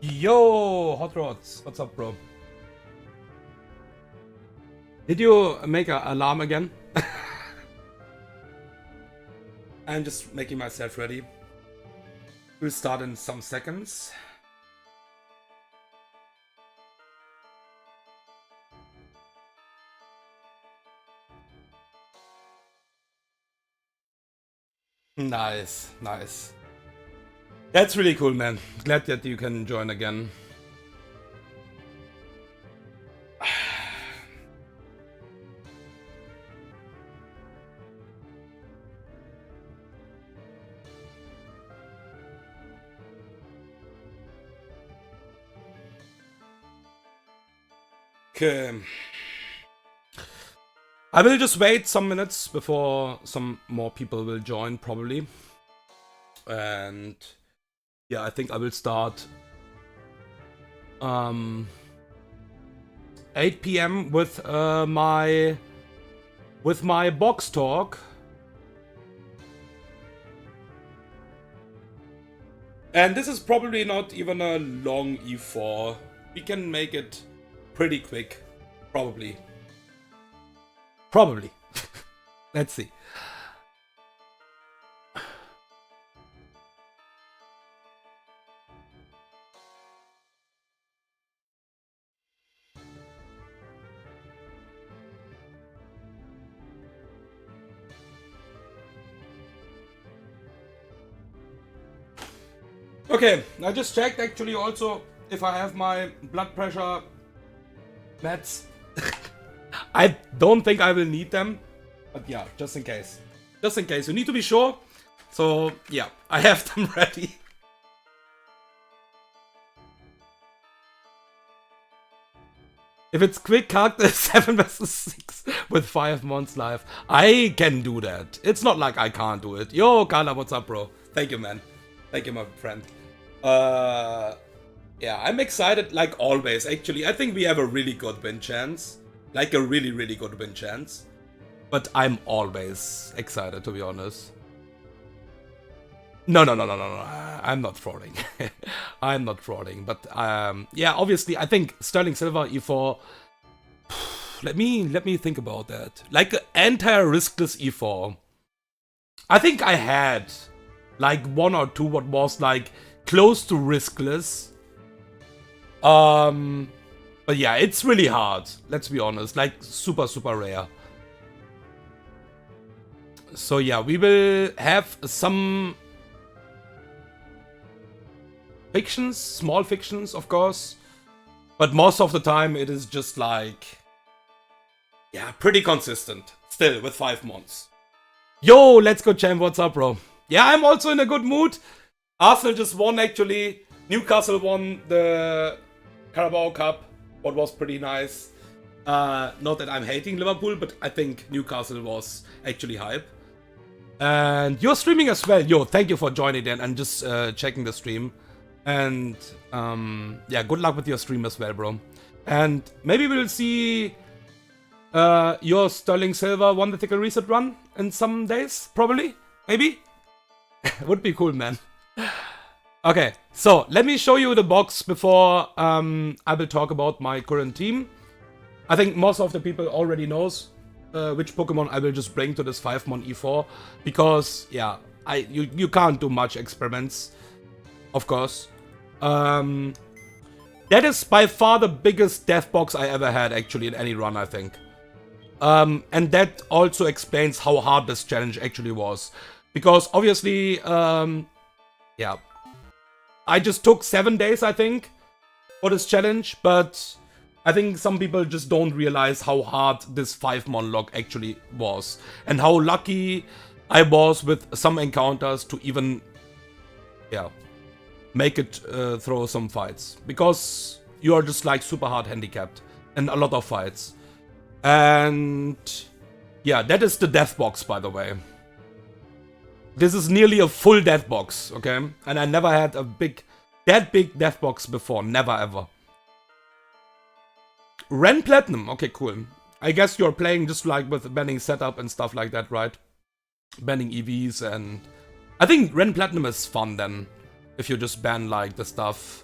Yo, Hot Rods, what's up, bro? Did you make an alarm again? I'm just making myself ready. We'll start in some seconds. Nice, nice. That's really cool, man. Glad that you can join again. Okay. I will just wait some minutes before some more people will join, probably. And yeah, I think I will start 8 p.m. with my box talk. And this is probably not even a long E4. We can make it pretty quick, probably. Probably. Let's see. Okay, I just checked actually also if I have my blood pressure meds. I don't think I will need them, but yeah, just in case. Just in case, you need to be sure. So yeah, I have them ready. If it's quick character 7 versus 6 with 5 months life, I can do that. It's not like I can't do it. Yo, Carla, what's up, bro? Thank you, man. Thank you, my friend. Yeah, I'm excited like always, actually. I think we have a really good win chance. Like a really, really good win chance. But I'm always excited, to be honest. No. I'm not frauding. I'm not frauding. But yeah, obviously, I think Sterling Silver E4. Let me think about that. Like an entire riskless E4. I think I had like one or two what was like close to riskless. But yeah, it's really hard. Let's be honest. Like super rare. So yeah, we will have some fictions, small fictions, of course. But most of the time it is just like, yeah, pretty consistent. Still, with 5 months. Yo, let's go, champ. What's up, bro? Yeah, I'm also in a good mood. Arsenal just won, actually. Newcastle won the Carabao Cup, what was pretty nice. Not that I'm hating Liverpool, but I think Newcastle was actually hype. And you're streaming as well. Yo, thank you for joining in and just checking the stream. And yeah, good luck with your stream as well, bro. And maybe we'll see your Sterling Silver One Vertical Reset run in some days, probably. Maybe? Would be cool, man. Okay, so let me show you the box before I will talk about my current team. I think most of the people already knows which Pokemon I will just bring to this 5-mon E4. Because, yeah, you can't do much experiments, of course. That is by far the biggest death box I ever had, actually, in any run, I think. And that also explains how hard this challenge actually was. Because, obviously, yeah, I just took 7 days, I think, for this challenge. But I think some people just don't realize how hard this 5-mon log actually was. And how lucky I was with some encounters to even, yeah, make it through some fights. Because you are just like super hard handicapped in a lot of fights. And yeah, that is the death box, by the way. This is nearly a full death box, okay? And I never had that big death box before, never ever. Ren Platinum, okay, cool. I guess you're playing just like with banning setup and stuff like that, right? Banning EVs and... I think Ren Platinum is fun then. If you just ban like the stuff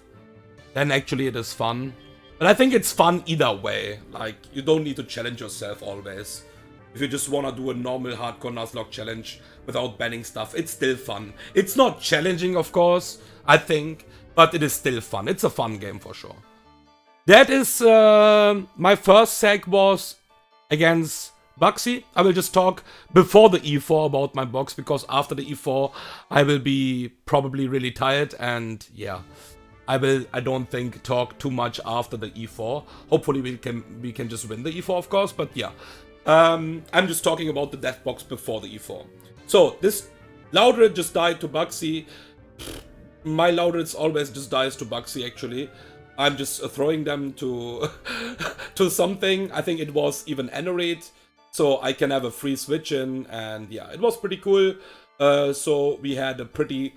then actually it is fun. But I think it's fun either way. Like, you don't need to challenge yourself always. If you just wanna do a normal hardcore Nuzlocke challenge without banning stuff, it's still fun. It's not challenging, of course, I think, but it is still fun. It's a fun game for sure. That is, my first seg was against Bugsy. I will just talk before the E4 about my box, because after the E4 I will be probably really tired, and yeah, I don't think talk too much after the E4. Hopefully we can just win the E4, of course, but yeah. I'm just talking about the death box before the E4. So this Loudred just died to Bugsy. My Loudreds always just dies to Bugsy actually. I'm just throwing them to to something. I think it was even Enerate, so I can have a free switch in, and yeah, it was pretty cool. So we had a pretty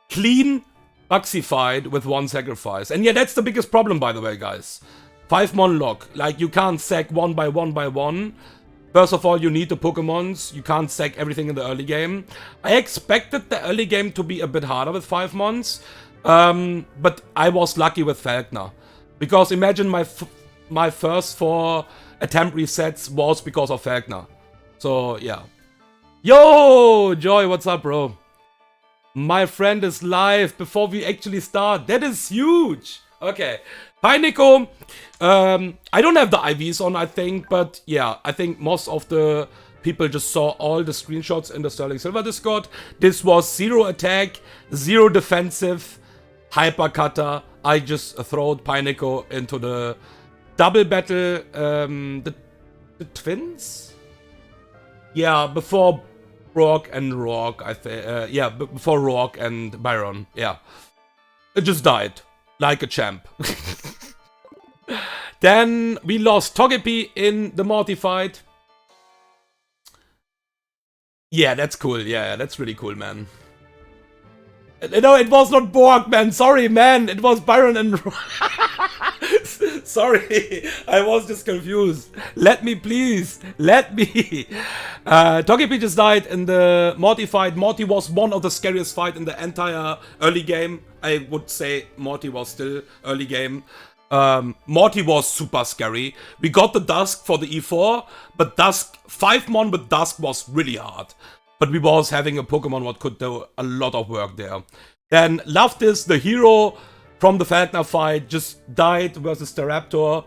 clean Bugsy fight with one sacrifice. And yeah, that's the biggest problem, by the way, guys. 5-mon lock. Like, you can't sack one by one. First of all, you need the Pokémons. You can't sack everything in the early game. I expected the early game to be a bit harder with 5-mons. But I was lucky with Falkner. Because imagine my first 4 attempt resets was because of Falkner. So, yeah. Yo, Joy, what's up, bro? My friend is live before we actually start. That is huge. Okay. Hi, Nico. I don't have the IVs on, I think. But, yeah, I think most of the people just saw all the screenshots in the Sterling Silver Discord. This was 0 attack, 0 defensive, hyper cutter. I just throwed Pineco into the double battle, the twins? Yeah, before Rock and Rock, I think. Yeah, before Rock and Byron. Yeah. It just died. Like a champ. Then we lost Togepi in the Morty fight. Yeah, that's cool. Yeah, that's really cool, man. No, it was not Borg, man. Sorry, man. It was Byron and... Sorry, I was just confused. Let me, please. Let me. Togepi just died in the Morty fight. Morty was one of the scariest fights in the entire early game. I would say Morty was still early game. Morty was super scary. We got the Dusk for the E4, but Dusk, 5-mon with Dusk was really hard. But we was having a Pokemon what could do a lot of work there. Then Loftus, the hero from the Falkner fight, just died versus Staraptor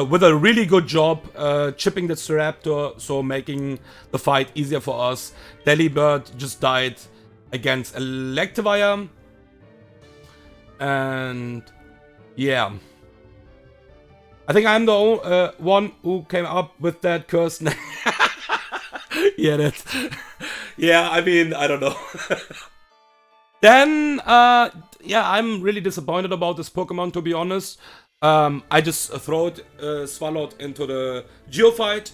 with a really good job chipping the Staraptor, so making the fight easier for us. Delibird just died against Electivire. And yeah. I think I'm the one who came up with that cursed name. Yeah, that's... Yeah, I mean, I don't know. Then, yeah, I'm really disappointed about this Pokemon, to be honest. I just swallowed into the Geofight.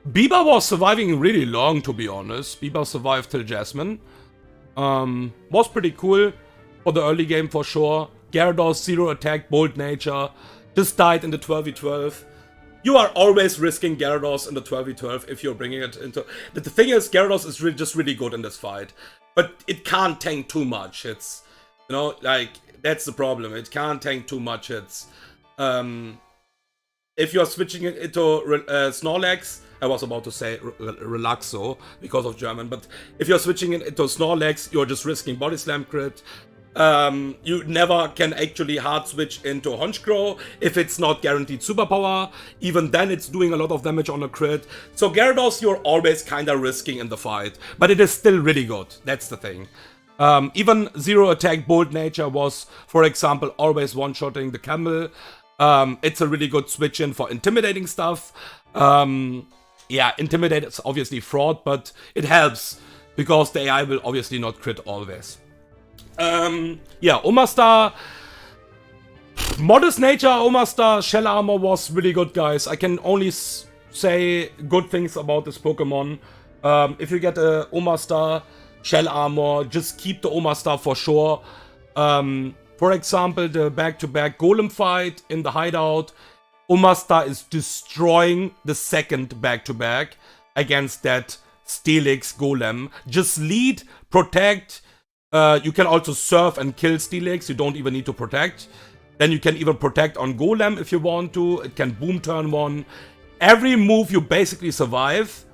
Bieber was surviving really long, to be honest. Bieber survived till Jasmine. Was pretty cool for the early game, for sure. Gyarados, 0 attack, bold nature. Just died in the 12v12. You are always risking Gyarados in the 12v12 if you're bringing it into... The thing is, Gyarados is just really good in this fight. But it can't tank too much hits. You know, like, that's the problem. It can't tank too much hits. If you're switching it into Snorlax... I was about to say Relaxo because of German. But if you're switching it into Snorlax, you're just risking Body Slam crit. You never can actually hard switch into Honchkrow if it's not guaranteed superpower. Even then it's doing a lot of damage on a crit. So Gyarados you're always kinda risking in the fight. But it is still really good. That's the thing. Even 0 attack bold nature was, for example, always one-shotting the Camel. It's a really good switch in for intimidating stuff. Yeah, intimidate is obviously fraud, but it helps. Because the AI will obviously not crit always. Yeah, Omastar, Modest Nature, Omastar, Shell Armor was really good, guys. I can only say good things about this Pokemon. If you get a Omastar, Shell Armor, just keep the Omastar for sure. For example, the back-to-back Golem fight in the hideout, Omastar is destroying the second back-to-back against that Steelix Golem. Just lead, protect, You can also surf and kill Steelix. You don't even need to protect. Then you can even protect on Golem if you want to. It can boom turn 1. Every move you basically survive,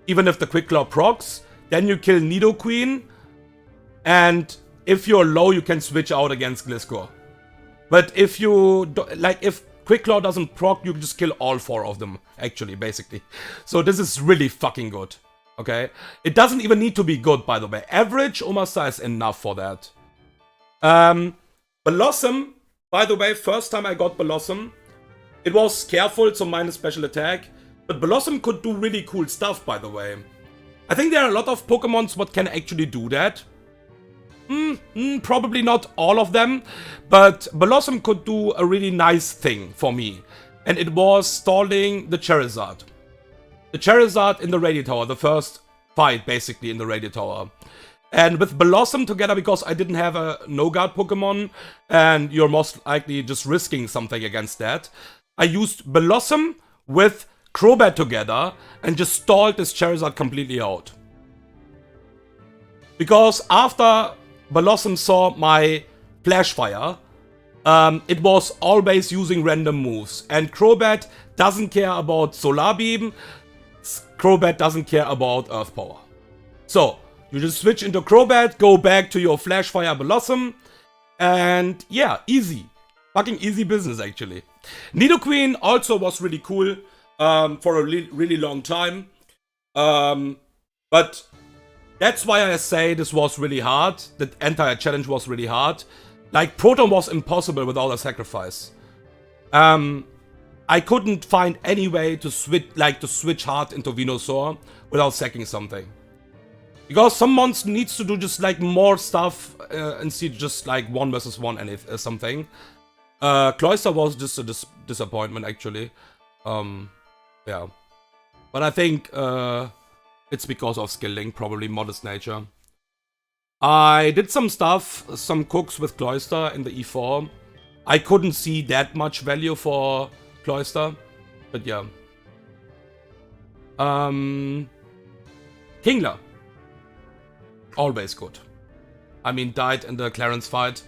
even if the Quick Claw procs. Then you kill Nidoqueen. And if you're low, you can switch out against Gliscor. But if you, if Quick Claw doesn't proc, you can just kill all 4 of them, actually, basically. So this is really fucking good, okay? It doesn't even need to be good, by the way. Average Omasta is enough for that. Blossom, by the way, first time I got Blossom, it was careful, so minus special attack. But Blossom could do really cool stuff, by the way. I think there are a lot of Pokemons what can actually do that. Probably not all of them, but Blossom could do a really nice thing for me. And it was stalling the Charizard. The Charizard in the Radio Tower, the first fight basically in the Radio Tower. And with Blossom together, because I didn't have a no-guard Pokemon, and you're most likely just risking something against that, I used Blossom with Crobat together and just stalled this Charizard completely out. Because after Blossom saw my Flash Fire, it was always using random moves. And Crobat doesn't care about Solar Beam. Crobat doesn't care about Earth Power. So, you just switch into Crobat, go back to your Flash Fire Blossom, and yeah, easy. Fucking easy business, actually. Nidoqueen also was really cool for a really long time. But that's why I say this was really hard. The entire challenge was really hard. Like, Proton was impossible without a sacrifice. I couldn't find any way to switch hard into Venusaur without sacking something. Because some mons needs to do just like more stuff instead of just like 1 versus 1 and something. Cloyster was just a disappointment, actually. Yeah. But I think it's because of skilling, probably modest nature. I did some stuff, some cooks with Cloyster in the E4. I couldn't see that much value for Cloyster, but yeah. Kingler. Always good. I mean, died in the Clarence fight.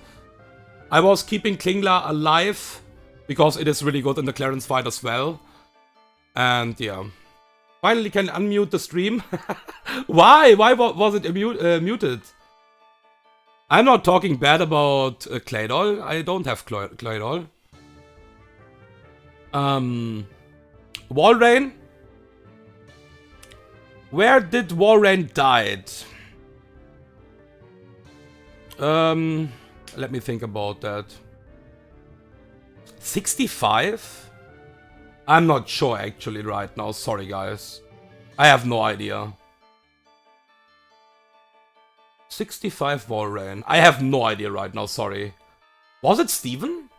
I was keeping Klingler alive because it is really good in the Clarence fight as well. And yeah. Finally can unmute the stream. Why? Why was it muted? I'm not talking bad about Claydol. I don't have Claydol. Walrein? Where did Walrein died? Let me think about that. 65? I'm not sure actually right now. Sorry, guys. I have no idea. 65 Walrein. I have no idea right now. Sorry. Was it Steven?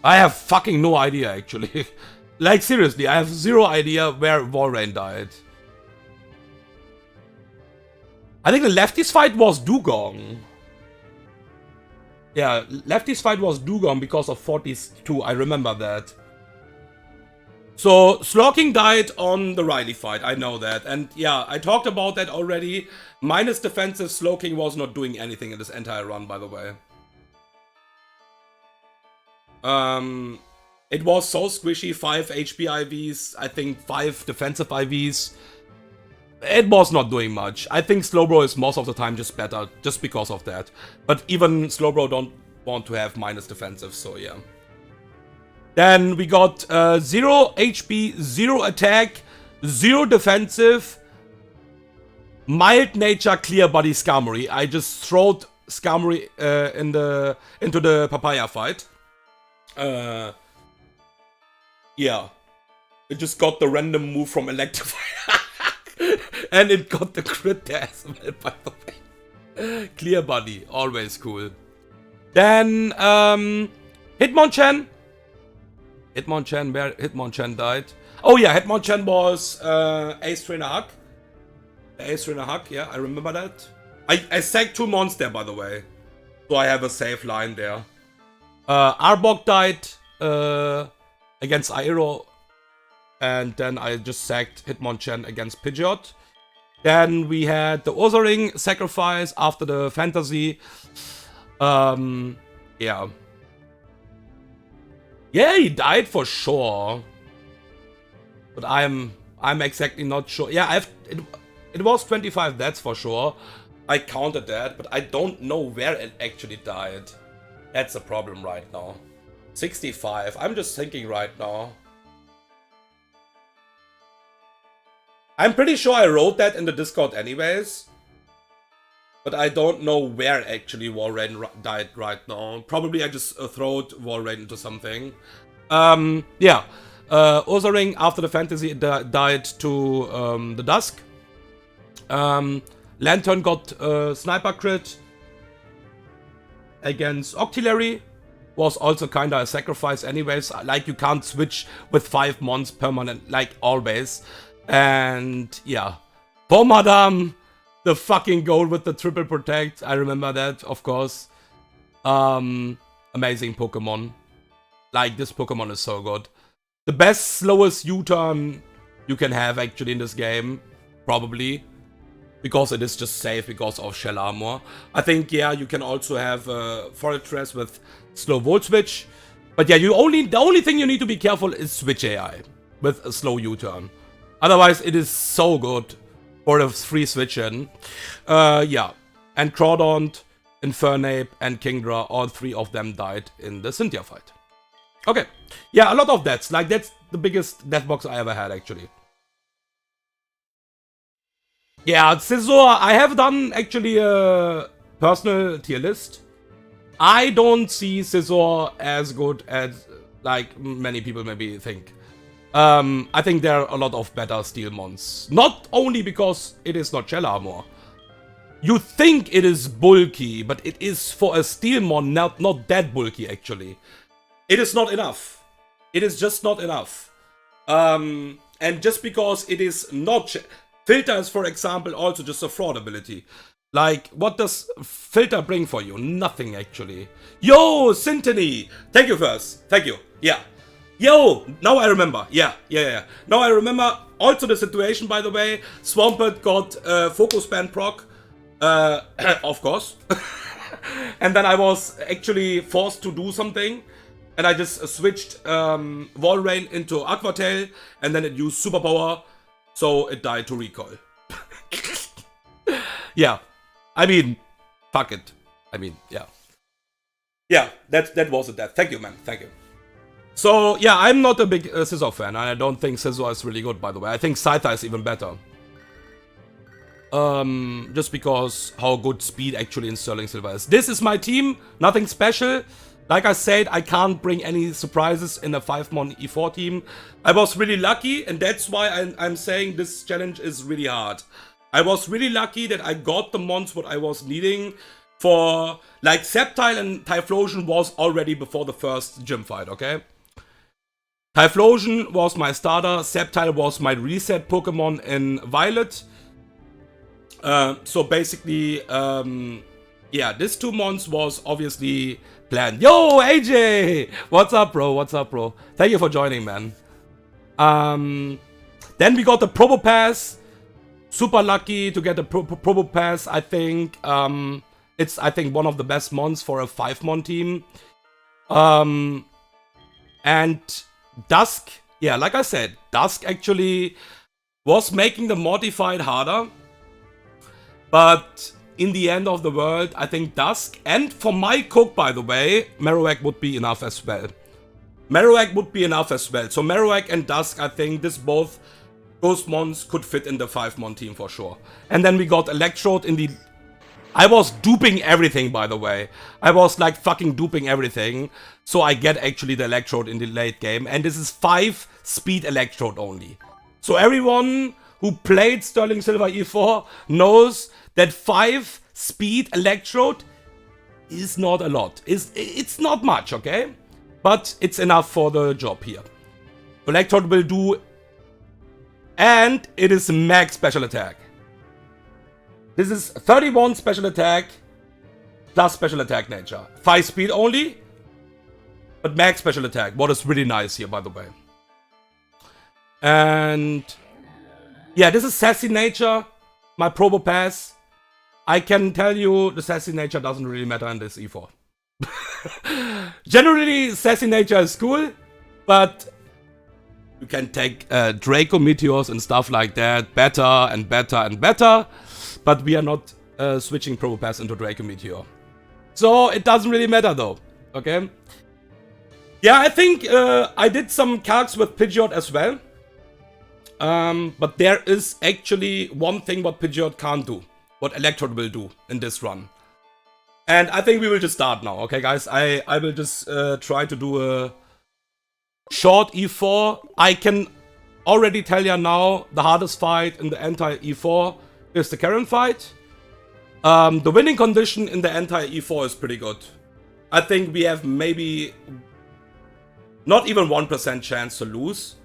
I have fucking no idea actually. Like seriously, I have zero idea where Walrein died. I think the lefties fight was Dugong. Yeah, lefties fight was Dugong because of 42. I remember that. So, Slorking died on the Riley fight. I know that. And yeah, I talked about that already. Minus defensive, Slowking was not doing anything in this entire run, by the way. It was so squishy. 5 HP IVs. I think 5 defensive IVs. It was not doing much. I think Slowbro is most of the time just better, just because of that. But even Slowbro don't want to have minus defensive, so yeah. Then we got 0 HP, 0 attack, 0 defensive, mild nature, clear body Skarmory. I just throwed Skarmory into the Papaya fight. Yeah. It just got the random move from Electrify. And it got the crit there as well, by the way. Clear body, always cool. Then, Hitmonchan. Hitmonchan, where Hitmonchan died. Oh yeah, Hitmonchan was Ace Trainer Hug. Ace Trainer Hug, yeah, I remember that. I sacked 2 mons there, by the way. So I have a safe line there. Arbok died against Aero. And then I just sacked Hitmonchan against Pidgeot. Then we had the Ursaring sacrifice after the fantasy. Yeah. Yeah, he died for sure. But I'm exactly not sure. Yeah, it was 25, that's for sure. I counted that, but I don't know where it actually died. That's a problem right now. 65. I'm just thinking right now. I'm pretty sure I wrote that in the Discord anyways. But I don't know where actually Walrein died right now. Probably I just throwed Walrein into something. Yeah. Ursaring after the fantasy died to the Dusk. Lantern got sniper crit against Octillery. Was also kinda a sacrifice anyways. Like, you can't switch with 5 mons permanent, like always. And yeah, for Madame, the fucking goal with the triple protect. I remember that, of course. Amazing Pokemon. Like, this Pokemon is so good. The best slowest U-turn you can have actually in this game, probably. Because it is just safe because of Shell Armor. I think, yeah, you can also have Fortress with slow Volt Switch. But yeah, the only thing you need to be careful is Switch AI with a slow U-turn. Otherwise, it is so good for a free switch in. Yeah. And Crawdaunt, Infernape, and Kingdra, all 3 of them died in the Cynthia fight. Okay. Yeah, a lot of deaths. Like, that's the biggest death box I ever had, actually. Yeah, Scizor, I have done, actually, a personal tier list. I don't see Scizor as good as, like, many people maybe think. I think there are a lot of better steel mons. Not only because it is not Shell Armor. You think it is bulky, but it is for a steel mon not that bulky actually. It is not enough. It is just not enough. And just because it is not... Filter is, for example, also just a fraud ability. Like, what does Filter bring for you? Nothing actually. Yo, Syntony! Thank you first. Thank you. Yeah. Yo, now I remember. Yeah. Now I remember also the situation, by the way. Swampert got Focus Band proc. Of course. And then I was actually forced to do something. And I just switched Walrein into Aqua Tail. And then it used Superpower. So it died to Recoil. Yeah. I mean, fuck it. I mean, yeah. Yeah, that was a death. Thank you, man. Thank you. So, yeah, I'm not a big Scizor fan. I don't think Scizor is really good, by the way. I think Scyther is even better. Just because how good speed actually in Sterling Silver is. This is my team. Nothing special. Like I said, I can't bring any surprises in a 5-mon E4 team. I was really lucky, and that's why I'm saying this challenge is really hard. I was really lucky that I got the mons what I was needing for... Like, Sceptile and Typhlosion was already before the first gym fight, okay? Typhlosion was my starter, Sceptile was my reset Pokemon in Violet. So basically, yeah, this 2 mons was obviously planned. Yo, AJ! What's up, bro? What's up, bro? Thank you for joining, man. Then we got the Probo Pass. Super lucky to get the Probo Pass, I think. It's, I think, one of the best mons for a 5-mon team. And Dusk, yeah, like I said, Dusk actually was making the Mortified harder. But in the end of the world, I think Dusk, and for my cook, by the way, Marowak would be enough as well. Marowak would be enough as well. So Marowak and Dusk, I think those mons could fit in the 5-mon team for sure. And then we got Electrode in the... I was duping everything, by the way. I was like fucking duping everything. So I get actually the Electrode in the late game. And this is 5 speed Electrode only. So everyone who played Sterling Silver E4 knows that 5 speed Electrode is not a lot. It's not much, okay? But it's enough for the job here. Electrode will do... And it is max special attack. This is 31 special attack plus special attack nature. 5 speed only, but max special attack. What is really nice here, by the way. And yeah, this is sassy nature. my Probo Pass, I can tell you the sassy nature doesn't really matter in this E4. Generally, sassy nature is cool, but you can take Draco Meteors and stuff like that better and better and better, but we are not switching Probo Pass into Draco Meteor. So it doesn't really matter though, okay? Yeah, I think I did some calcs with Pidgeot as well. But there is actually one thing what Pidgeot can't do, what Electrode will do in this run. And I think we will just start now, okay guys? I will just try to do a short E4. I can already tell you now, the hardest fight in the entire E4 is the Karen fight. The winning condition in the entire E4 is pretty good. I think we have maybe not even 1% chance to lose.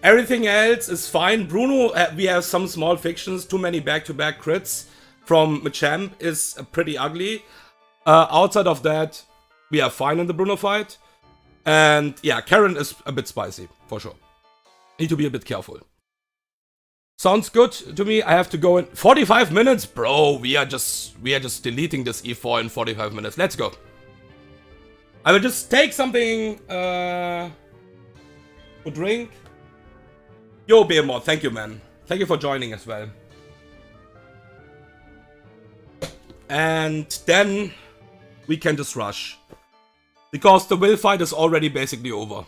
Everything else is fine. Bruno, we have some small fictions, too many back-to-back crits from Machamp is pretty ugly. Outside of that, we are fine in the Bruno fight. And yeah, Karen is a bit spicy, for sure. Need to be a bit careful. Sounds good to me. I have to go in 45 minutes? Bro, we are just deleting this E4 in 45 minutes. Let's go. I will just take something to drink. Yo, Behemoth, thank you, man. Thank you for joining as well. And then we can just rush. Because the will fight is already basically over.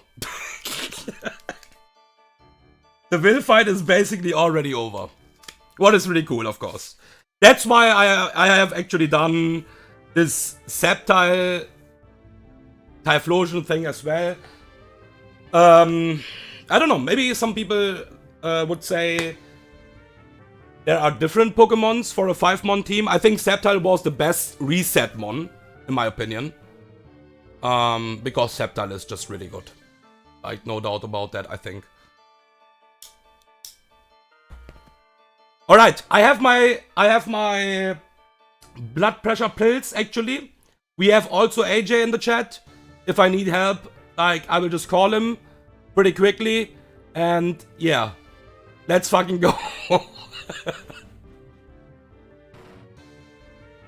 The will fight is basically already over. What is really cool, of course. That's why I have actually done this Sceptile Typhlosion thing as well. I don't know, maybe some people would say there are different Pokemons for a 5-mon team. I think Sceptile was the best reset mon, in my opinion. Because Sceptile is just really good. Like, no doubt about that, I think. Alright, I have my blood pressure pills, actually. We have also AJ in the chat. If I need help, like, I will just call him pretty quickly. And, yeah. Let's fucking go.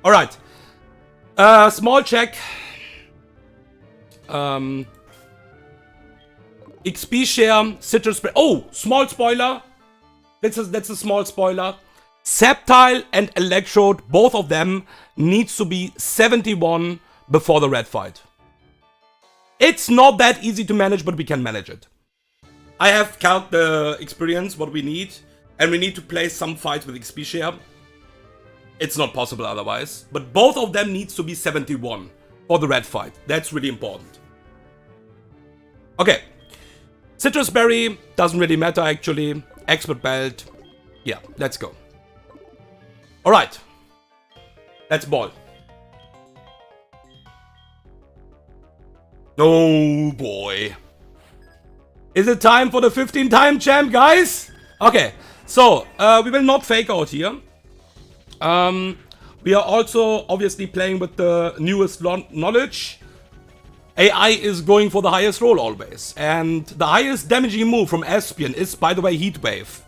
Alright. Small check. XP share, citrus spray. Oh, small spoiler. That's a small spoiler. Sceptile and Electrode, both of them, needs to be 71 before the red fight. It's not that easy to manage, but we can manage it. I have calculated the experience, what we need, and we need to play some fights with XP share. It's not possible otherwise. But both of them needs to be 71 for the red fight. That's really important. Okay. Citrus Berry doesn't really matter actually. Expert Belt. Yeah, let's go. Alright. Let's ball. Oh boy. Is it time for the 15-time champ, guys? Okay, so we will not fake out here. We are also obviously playing with the newest knowledge. AI is going for the highest roll always. And the highest damaging move from Espion is, by the way, Heat Wave.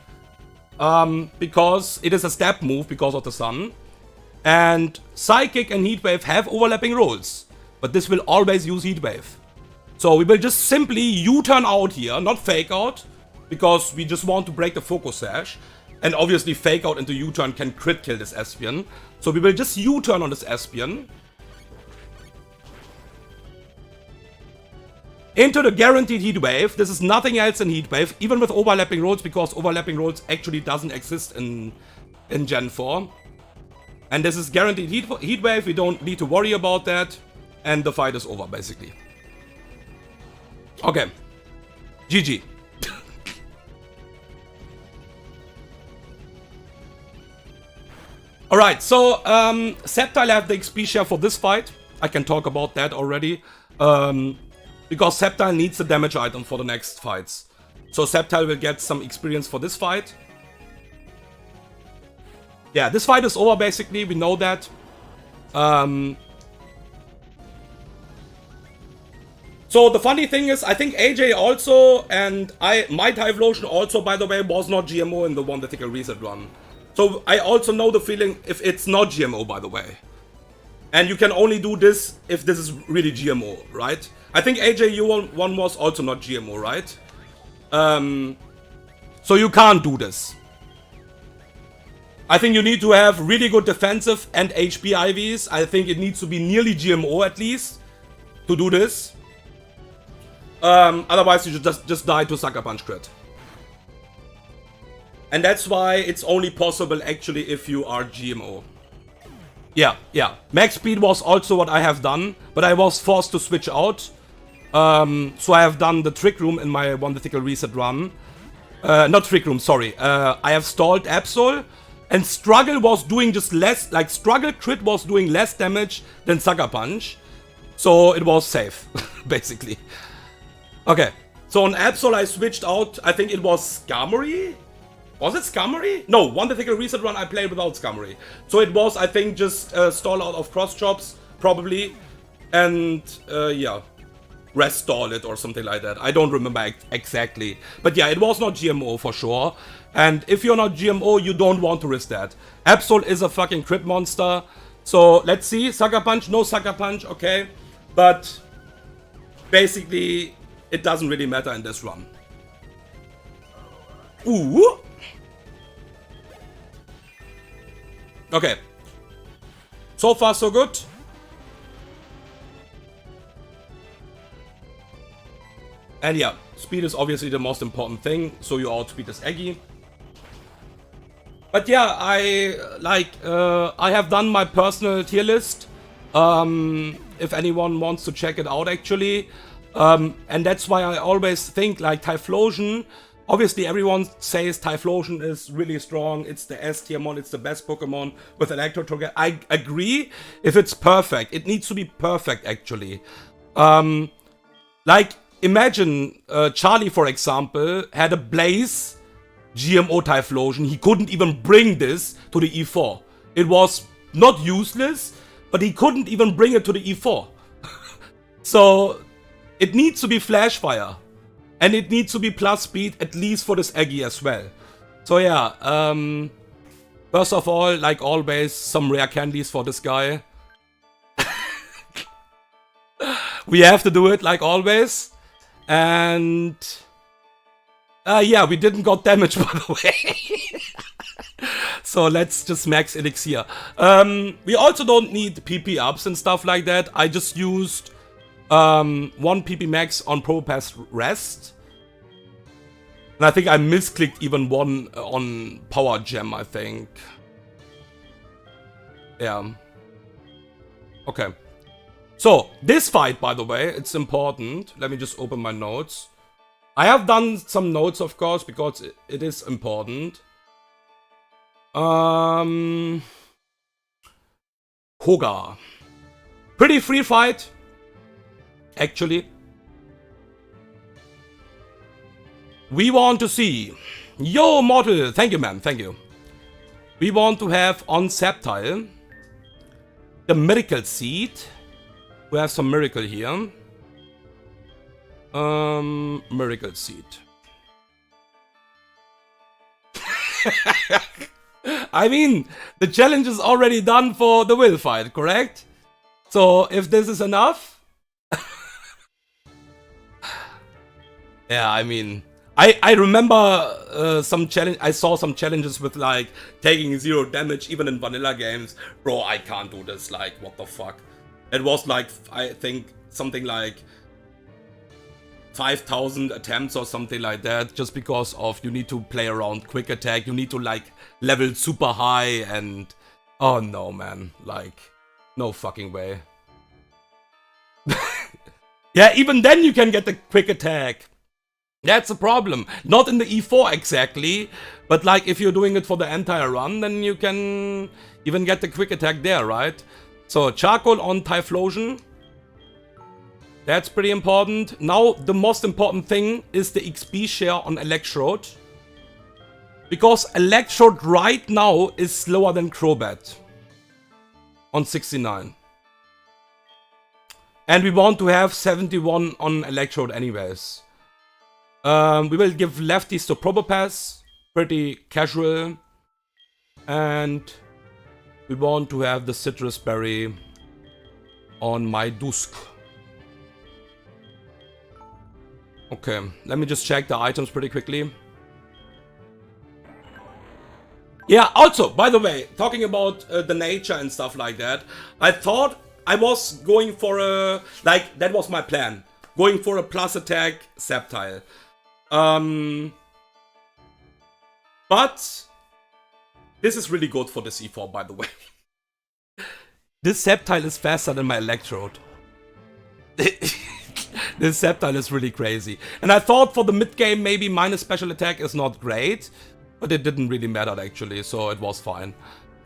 Because it is a step move because of the sun. And Psychic and Heat Wave have overlapping rolls. But this will always use Heat Wave. So we will just simply U-turn out here, not fake out. Because we just want to break the focus sash. And obviously fake out into U-turn can crit kill this Espion. So we will just U-turn on this Espion. Into the guaranteed Heat Wave. This is nothing else than Heat Wave, even with overlapping rolls, because overlapping rolls actually doesn't exist in Gen 4. And this is guaranteed Heat Wave, we don't need to worry about that. And the fight is over, basically. Okay. GG. Alright, so Sceptile have the XP share for this fight. I can talk about that already. Because Sceptile needs the damage item for the next fights. So Sceptile will get some experience for this fight. Yeah, this fight is over basically, we know that. So the funny thing is, I think AJ also, and my Typhlosion also, by the way, was not GMO in the One Vertical Reset run. So I also know the feeling if it's not GMO, by the way. And you can only do this if this is really GMO, right? I think AJU1 was also not GMO, right? So you can't do this. I think you need to have really good defensive and HP IVs. I think it needs to be nearly GMO at least to do this. Otherwise you should just die to Sucker Punch crit. And that's why it's only possible actually if you are GMO. Yeah. Max speed was also what I have done, but I was forced to switch out. So I have done the Trick Room in my One Vertical Reset run. Not Trick Room, sorry. I have stalled Absol, and Struggle was doing just less, like Struggle crit was doing less damage than Sucker Punch. So it was safe, basically. Okay, so on Absol I switched out, I think it was Skarmory? Was it Skarmory? No, One Vertical Reset run I played without Skarmory. So it was, I think, just stall out of cross chops, probably. And, yeah. Rest stall it or something like that. I don't remember exactly. But yeah, it was not GMO for sure. And if you're not GMO, you don't want to risk that. Absol is a fucking crit monster. So let's see. Sucker Punch, no Sucker Punch, okay. But basically, it doesn't really matter in this run. Ooh. Okay. So far, so good. And yeah, speed is obviously the most important thing, so you outspeed this Eggy. But yeah, I have done my personal tier list. If anyone wants to check it out, actually. And that's why I always think like Typhlosion. Obviously, everyone says Typhlosion is really strong. It's the S tier mon. It's the best Pokemon with Electro Target. I agree. If it's perfect, it needs to be perfect, actually. Like. Imagine Charlie, for example, had a Blaze GMO Typhlosion. He couldn't even bring this to the E4. It was not useless, but he couldn't even bring it to the E4. So it needs to be Flash Fire. And it needs to be plus speed, at least for this Eggy as well. So yeah, first of all, like always, some rare candies for this guy. We have to do it, like always. And yeah, we didn't got damage, by the way. So let's just max Elixir. We also don't need PP ups and stuff like that. I just used 1 PP max on Probopass Rest. And I think I misclicked even one on Power Gem, I think. Yeah. Okay. So, this fight, by the way, it's important. Let me just open my notes. I have done some notes, of course, because it is important. Hoga. Pretty free fight, actually. We want to see... Yo, Mortal! Thank you, man. Thank you. We want to have on Sceptile the Miracle Seed. We have some Miracle here. Miracle Seed. I mean, the challenge is already done for the will fight, correct? So, if this is enough... Yeah, I mean... I remember some challenge. I saw some challenges with like taking 0 damage even in vanilla games. Bro, I can't do this. Like, what the fuck? It was like, I think, something like 5,000 attempts or something like that. Just because of you need to play around quick attack. You need to like level super high and... Oh no, man. Like, no fucking way. Yeah, even then you can get the quick attack. That's a problem. Not in the E4 exactly, but like if you're doing it for the entire run, then you can even get the quick attack there, right? So Charcoal on Typhlosion. That's pretty important. Now the most important thing is the XP share on Electrode. Because Electrode right now is slower than Crobat. On 69. And we want to have 71 on Electrode anyways. We will give lefties to Probopass. Pretty casual. And we want to have the citrus berry on my dusk. Okay, let me just check the items pretty quickly. Yeah, also, by the way, talking about the nature and stuff like that, I thought I was going for a, like, that was my plan. Going for a plus attack Sceptile. But this is really good for the C4, by the way. This Sceptile is faster than my Electrode. This Sceptile is really crazy. And I thought for the mid game maybe minus special attack is not great. But it didn't really matter actually, so it was fine.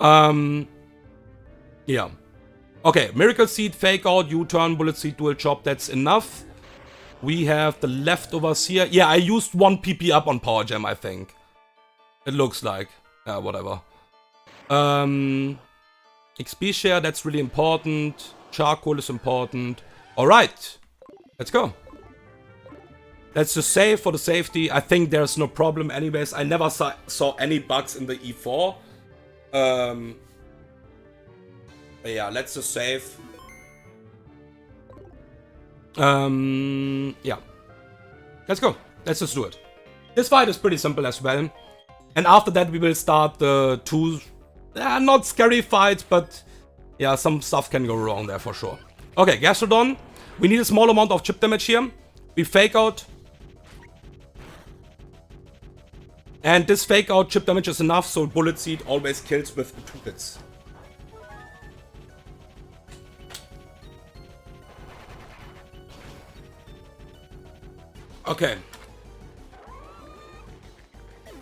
Yeah. Okay, Miracle Seed, Fake Out, U-Turn, Bullet Seed, Dual Chop, that's enough. We have the leftovers here. Yeah, I used 1 PP up on Power Gem, I think. It looks like. Yeah, whatever. XP share, that's really important. Charcoal is important. Alright. Let's go. Let's just save for the safety. I think there's no problem anyways. I never saw any bugs in the E4. Yeah, let's just save. Yeah. Let's go. Let's just do it. This fight is pretty simple as well. And after that we will start the 2... not scary fights, but... yeah, some stuff can go wrong there for sure. Okay, Gastrodon. We need a small amount of chip damage here. We Fake Out. And this Fake Out chip damage is enough, so Bullet Seed always kills with 2 hits. Okay.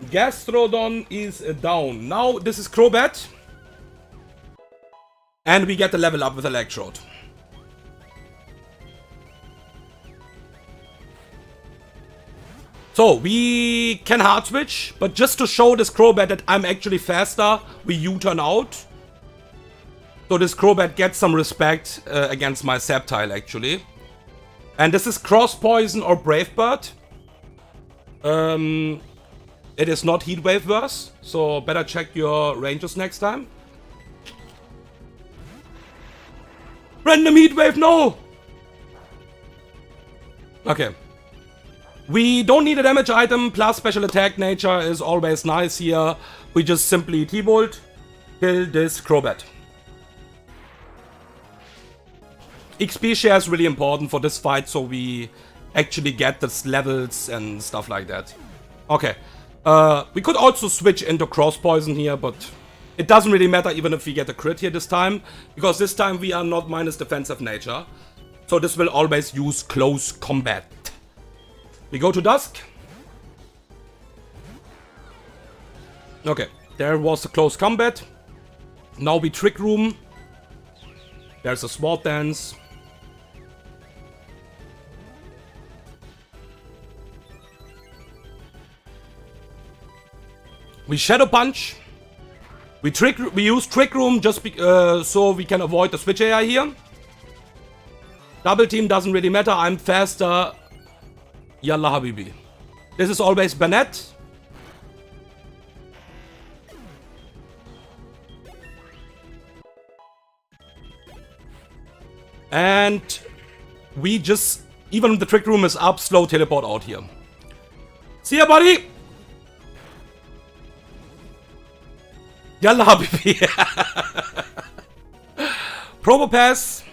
Gastrodon is down. Now this is Crobat. And we get the level up with Electrode. So, we can hard switch, but just to show this Crobat that I'm actually faster, we U-turn out. So this Crobat gets some respect against my Sceptile actually. And this is Cross Poison or Brave Bird. It is not Heat Wave Verse, so better check your ranges next time. Random Heat Wave, no! Okay. We don't need a damage item, plus special attack nature is always nice here. We just simply T-Bolt, kill this Crobat. XP share is really important for this fight, so we actually get the levels and stuff like that. Okay. We could also switch into Cross Poison here, but it doesn't really matter even if we get a crit here this time, because this time we are not minus defensive nature. So this will always use close combat. We go to Dusk. Okay, there was a close combat. Now we Trick Room. There's a Sword Dance. We Shadow Punch. We use Trick Room just so we can avoid the switch AI here. Double Team doesn't really matter. I'm faster. Yalla Habibi. This is always Bennett. And we just, even the Trick Room is up, slow teleport out here. See ya, buddy! Yalla Habibi. Probopass.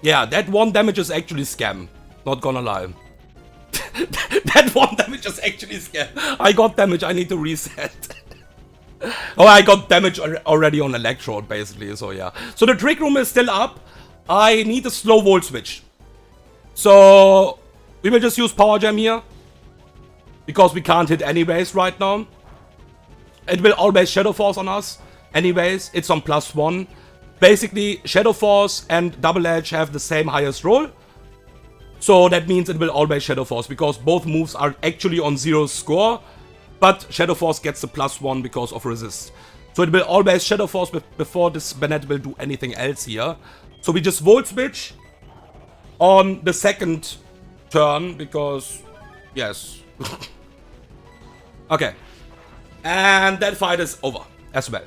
Yeah, that 1 damage is actually scam. Not gonna lie. That 1 damage is actually scam. I got damage, I need to reset. Oh, I got damage already on Electrode, basically, so yeah. So the Trick Room is still up. I need a slow Volt Switch. So, we will just use Power Gem here. Because we can't hit anyways right now. It will always Shadow Force on us. Anyways, it's on +1. Basically, Shadow Force and Double Edge have the same highest roll. So that means it will always Shadow Force, because both moves are actually on 0 score. But Shadow Force gets the +1 because of resist. So it will always Shadow Force before this Bennett will do anything else here. So we just Volt Switch on the second turn, because... yes. Okay. And that fight is over as well.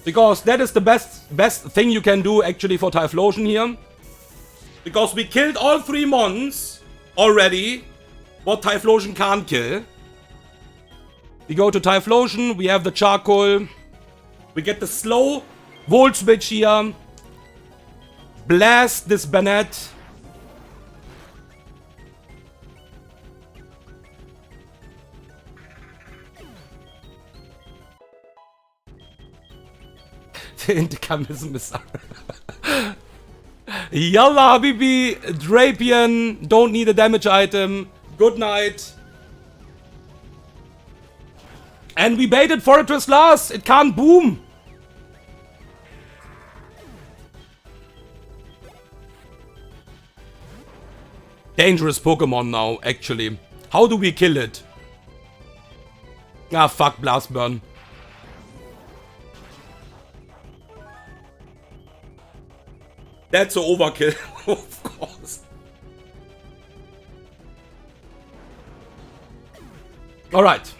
Because that is the best thing you can do actually for Typhlosion here. Because we killed all 3 mons already. What Typhlosion can't kill. We go to Typhlosion, we have the charcoal. We get the slow Volt Switch here. Blast this Bennett. The Intercamism is... Yalla Habibi, Drapion, don't need a damage item. Good night. And we baited Fortress last. It can't boom. Dangerous Pokemon now, actually. How do we kill it? Ah, fuck, Blast Burn. That's an overkill, of course. Alright.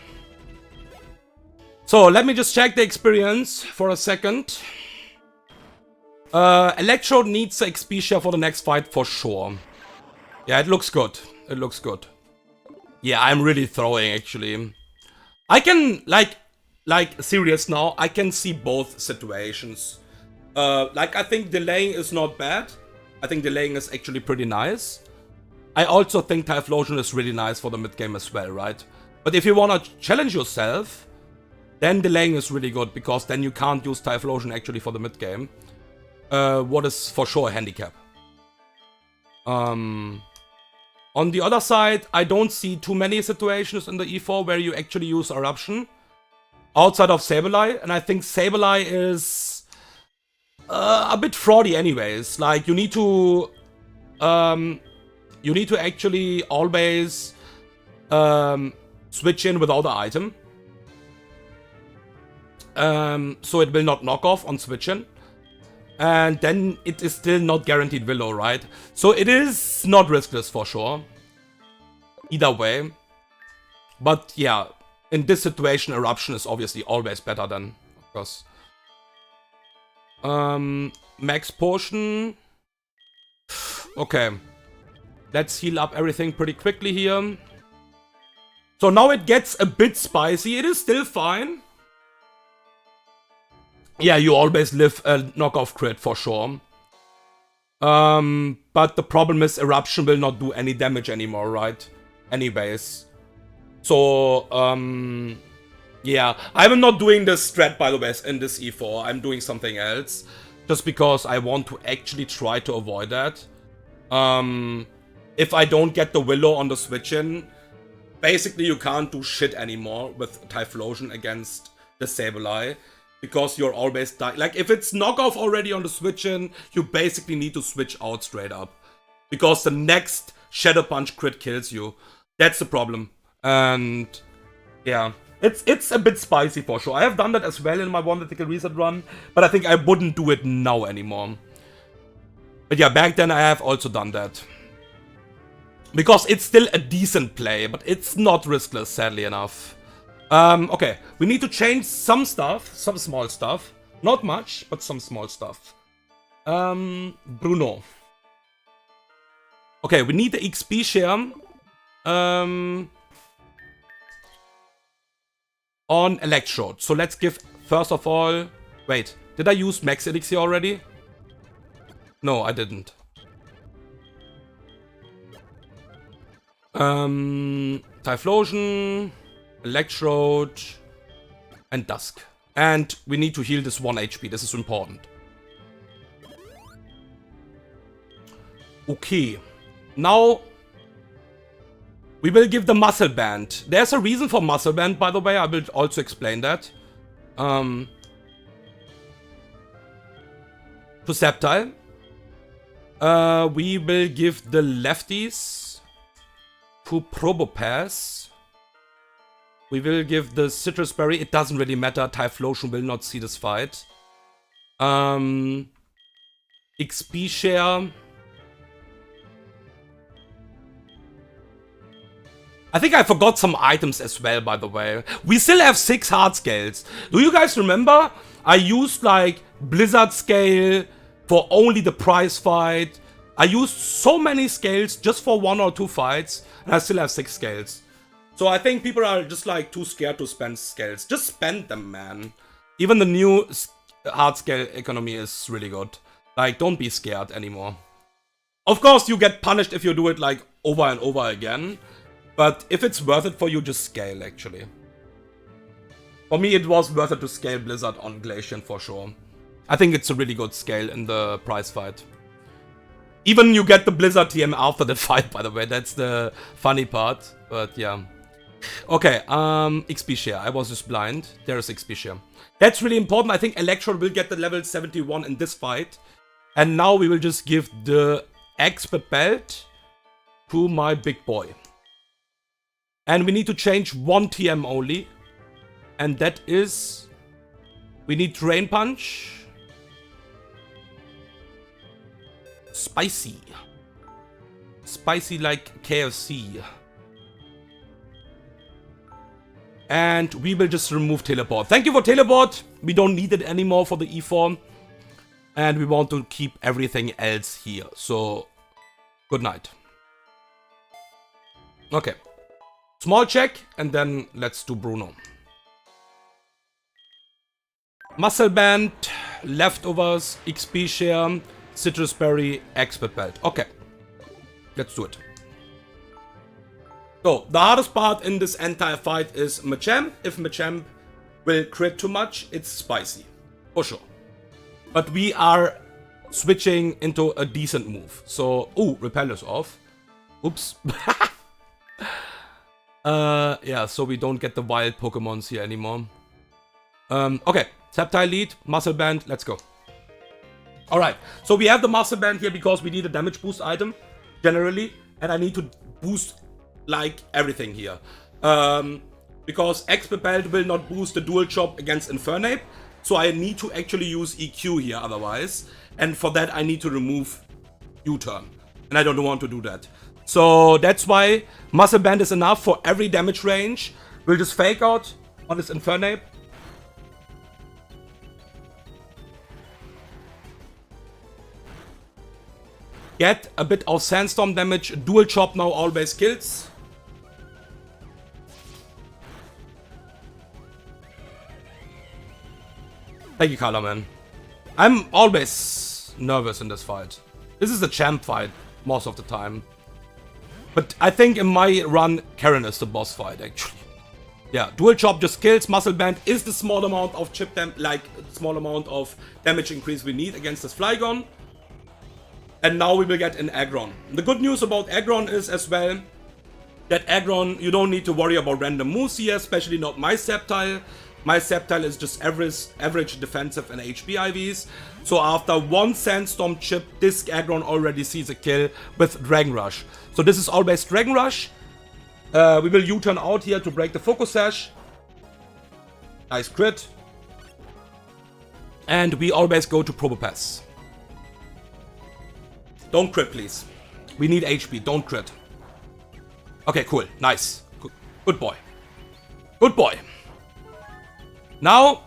So, let me just check the experience for a second. Electrode needs the XP share for the next fight for sure. Yeah, it looks good. It looks good. Yeah, I'm really throwing, actually. I can, like, serious now, I can see both situations. I think delaying is not bad. I think delaying is actually pretty nice. I also think Typhlosion is really nice for the mid-game as well, right? But if you wanna challenge yourself, then delaying is really good, because then you can't use Typhlosion actually for the mid-game. What is for sure a handicap. On the other side, I don't see too many situations in the E4 where you actually use Eruption. Outside of Sableye, and I think Sableye is... a bit fraudy anyways. Like, you need to actually always switch in without the item. So it will not knock off on switch in. And then it is still not guaranteed Willow, right? So it is not riskless for sure. Either way. But yeah, in this situation, Eruption is obviously always better than, of course. Max Potion. Okay. Let's heal up everything pretty quickly here. So now it gets a bit spicy. It is still fine. Yeah, you always live a knockoff crit for sure. But the problem is Eruption will not do any damage anymore, right? Anyways. So, yeah, I'm not doing this strat, by the way, in this E4. I'm doing something else. Just because I want to actually try to avoid that. If I don't get the Willow on the switch-in, basically you can't do shit anymore with Typhlosion against the Sableye. Because you're always dying. Like, if it's knockoff already on the switch-in, you basically need to switch out straight up. Because the next Shadow Punch crit kills you. That's the problem. And, yeah. It's a bit spicy for sure. I have done that as well in my one vertical reset run. But I think I wouldn't do it now anymore. But yeah, back then I have also done that. Because it's still a decent play. But it's not riskless, sadly enough. Okay, we need to change some stuff, some small stuff. Not much, but some small stuff. Bruno. Okay, we need the XP share. On Electrode. So let's give, first of all... Wait, did I use Max Elixir already? No, I didn't. Typhlosion... Electrode and Dusk. And we need to heal this 1 HP. This is important. Okay. Now we will give the Muscle Band. There's a reason for Muscle Band, by the way. I will also explain that. To Sceptile. We will give the lefties to Probopass. We will give the Citrus Berry. It doesn't really matter. Typhlosion will not see this fight. XP share. I think I forgot some items as well, by the way. We still have 6 hard scales. Do you guys remember? I used like Blizzard scale for only the prize fight. I used so many scales just for 1 or 2 fights, and I still have 6 scales. So I think people are just like too scared to spend scales. Just spend them, man. Even the new hard scale economy is really good. Like, don't be scared anymore. Of course, you get punished if you do it like over and over again. But if it's worth it for you, just scale, actually. For me, it was worth it to scale Blizzard on Glacian for sure. I think it's a really good scale in the prize fight. Even you get the Blizzard TM after the fight, by the way. That's the funny part. But yeah. Okay, XP share. I was just blind. There is XP share. That's really important. I think Electro will get the level 71 in this fight. And now we will just give the expert belt to my big boy. And we need to change 1 TM only. And that is... we need Drain Punch. Spicy. Spicy like KFC. And we will just remove Teleport. Thank you for Teleport. We don't need it anymore for the E4. And we want to keep everything else here. So, good night. Okay. Small check, and then let's do Bruno. Muscle Band, Leftovers, XP Share, Citrus Berry, Expert Belt. Okay. Let's do it. So, the hardest part in this entire fight is Machamp. If Machamp will crit too much, it's spicy. For sure. But we are switching into a decent move. So, ooh, Repel is off. Oops. Yeah, so we don't get the wild Pokemons here anymore. Okay, Sceptile lead, Muscle Band, let's go. Alright, so we have the Muscle Band here because we need a damage boost item, generally. And I need to boost, like, everything here. Because Expert Belt will not boost the Dual Chop against Infernape. So I need to actually use EQ here otherwise. And for that I need to remove U-turn. And I don't want to do that. So that's why Muscle Band is enough for every damage range. We'll just Fake Out on this Infernape. Get a bit of Sandstorm damage. Dual Chop now always kills. Thank you, Carla, man. I'm always nervous in this fight. This is a champ fight most of the time. But I think in my run, Karen is the boss fight, actually. Yeah, Dual Chop just kills. Muscle Band is the small amount of chip small amount of damage increase we need against this Flygon. And now we will get an Aggron. The good news about Aggron is as well that Aggron, you don't need to worry about random moves here, especially not my Sceptile. My Sceptile is just average defensive and HP IVs. So after 1 Sandstorm chip, this Aggron already sees a kill with Dragon Rush. So this is always Dragon Rush. We will U-turn out here to break the Focus Sash. Nice crit. And we always go to Probopass. Don't crit, please. We need HP, don't crit. Okay, cool, nice. Good boy. Good boy. Now,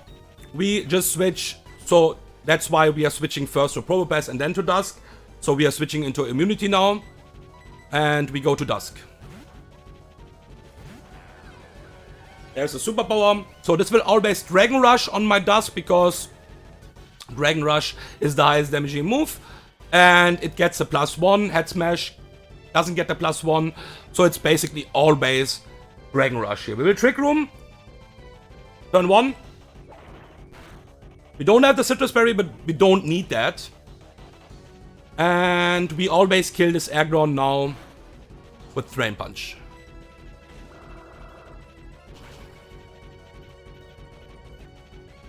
we just switch, so that's why we are switching first to Probopass and then to Dusk. So we are switching into Immunity now, and we go to Dusk. There's a Superpower, so this will always Dragon Rush on my Dusk, because Dragon Rush is the highest damaging move, and it gets a +1, Head Smash doesn't get the +1, so it's basically always Dragon Rush here. We will Trick Room. Turn 1. We don't have the Citrus Berry, but we don't need that. And we always kill this Aggron now with Drain Punch.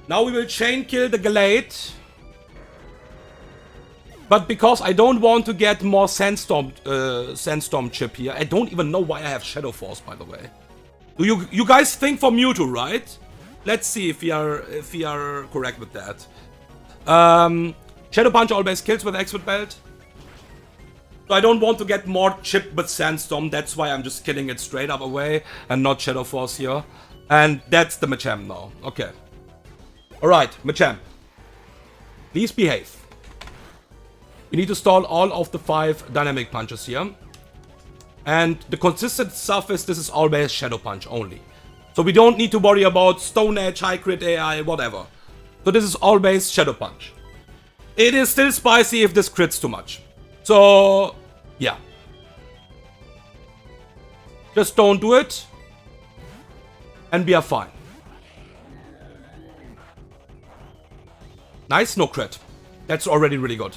Now we will Chain Kill the Gallade. But because I don't want to get more Sandstorm chip here, I don't even know why I have Shadow Force, by the way. Do you guys think for Mewtwo, right? Let's see if we are correct with that. Shadow Punch always kills with Expert Belt. So I don't want to get more chip with Sandstorm. That's why I'm just killing it straight up away and not Shadow Force here. And that's the Machamp now. Okay. Alright, Machamp. Please behave. We need to stall all of the 5 dynamic punches here. And the consistent stuff is this is always Shadow Punch only. So we don't need to worry about Stone Edge, High Crit AI, whatever. So this is always Shadow Punch. It is still spicy if this crits too much. So, yeah. Just don't do it. And we are fine. Nice, no crit. That's already really good.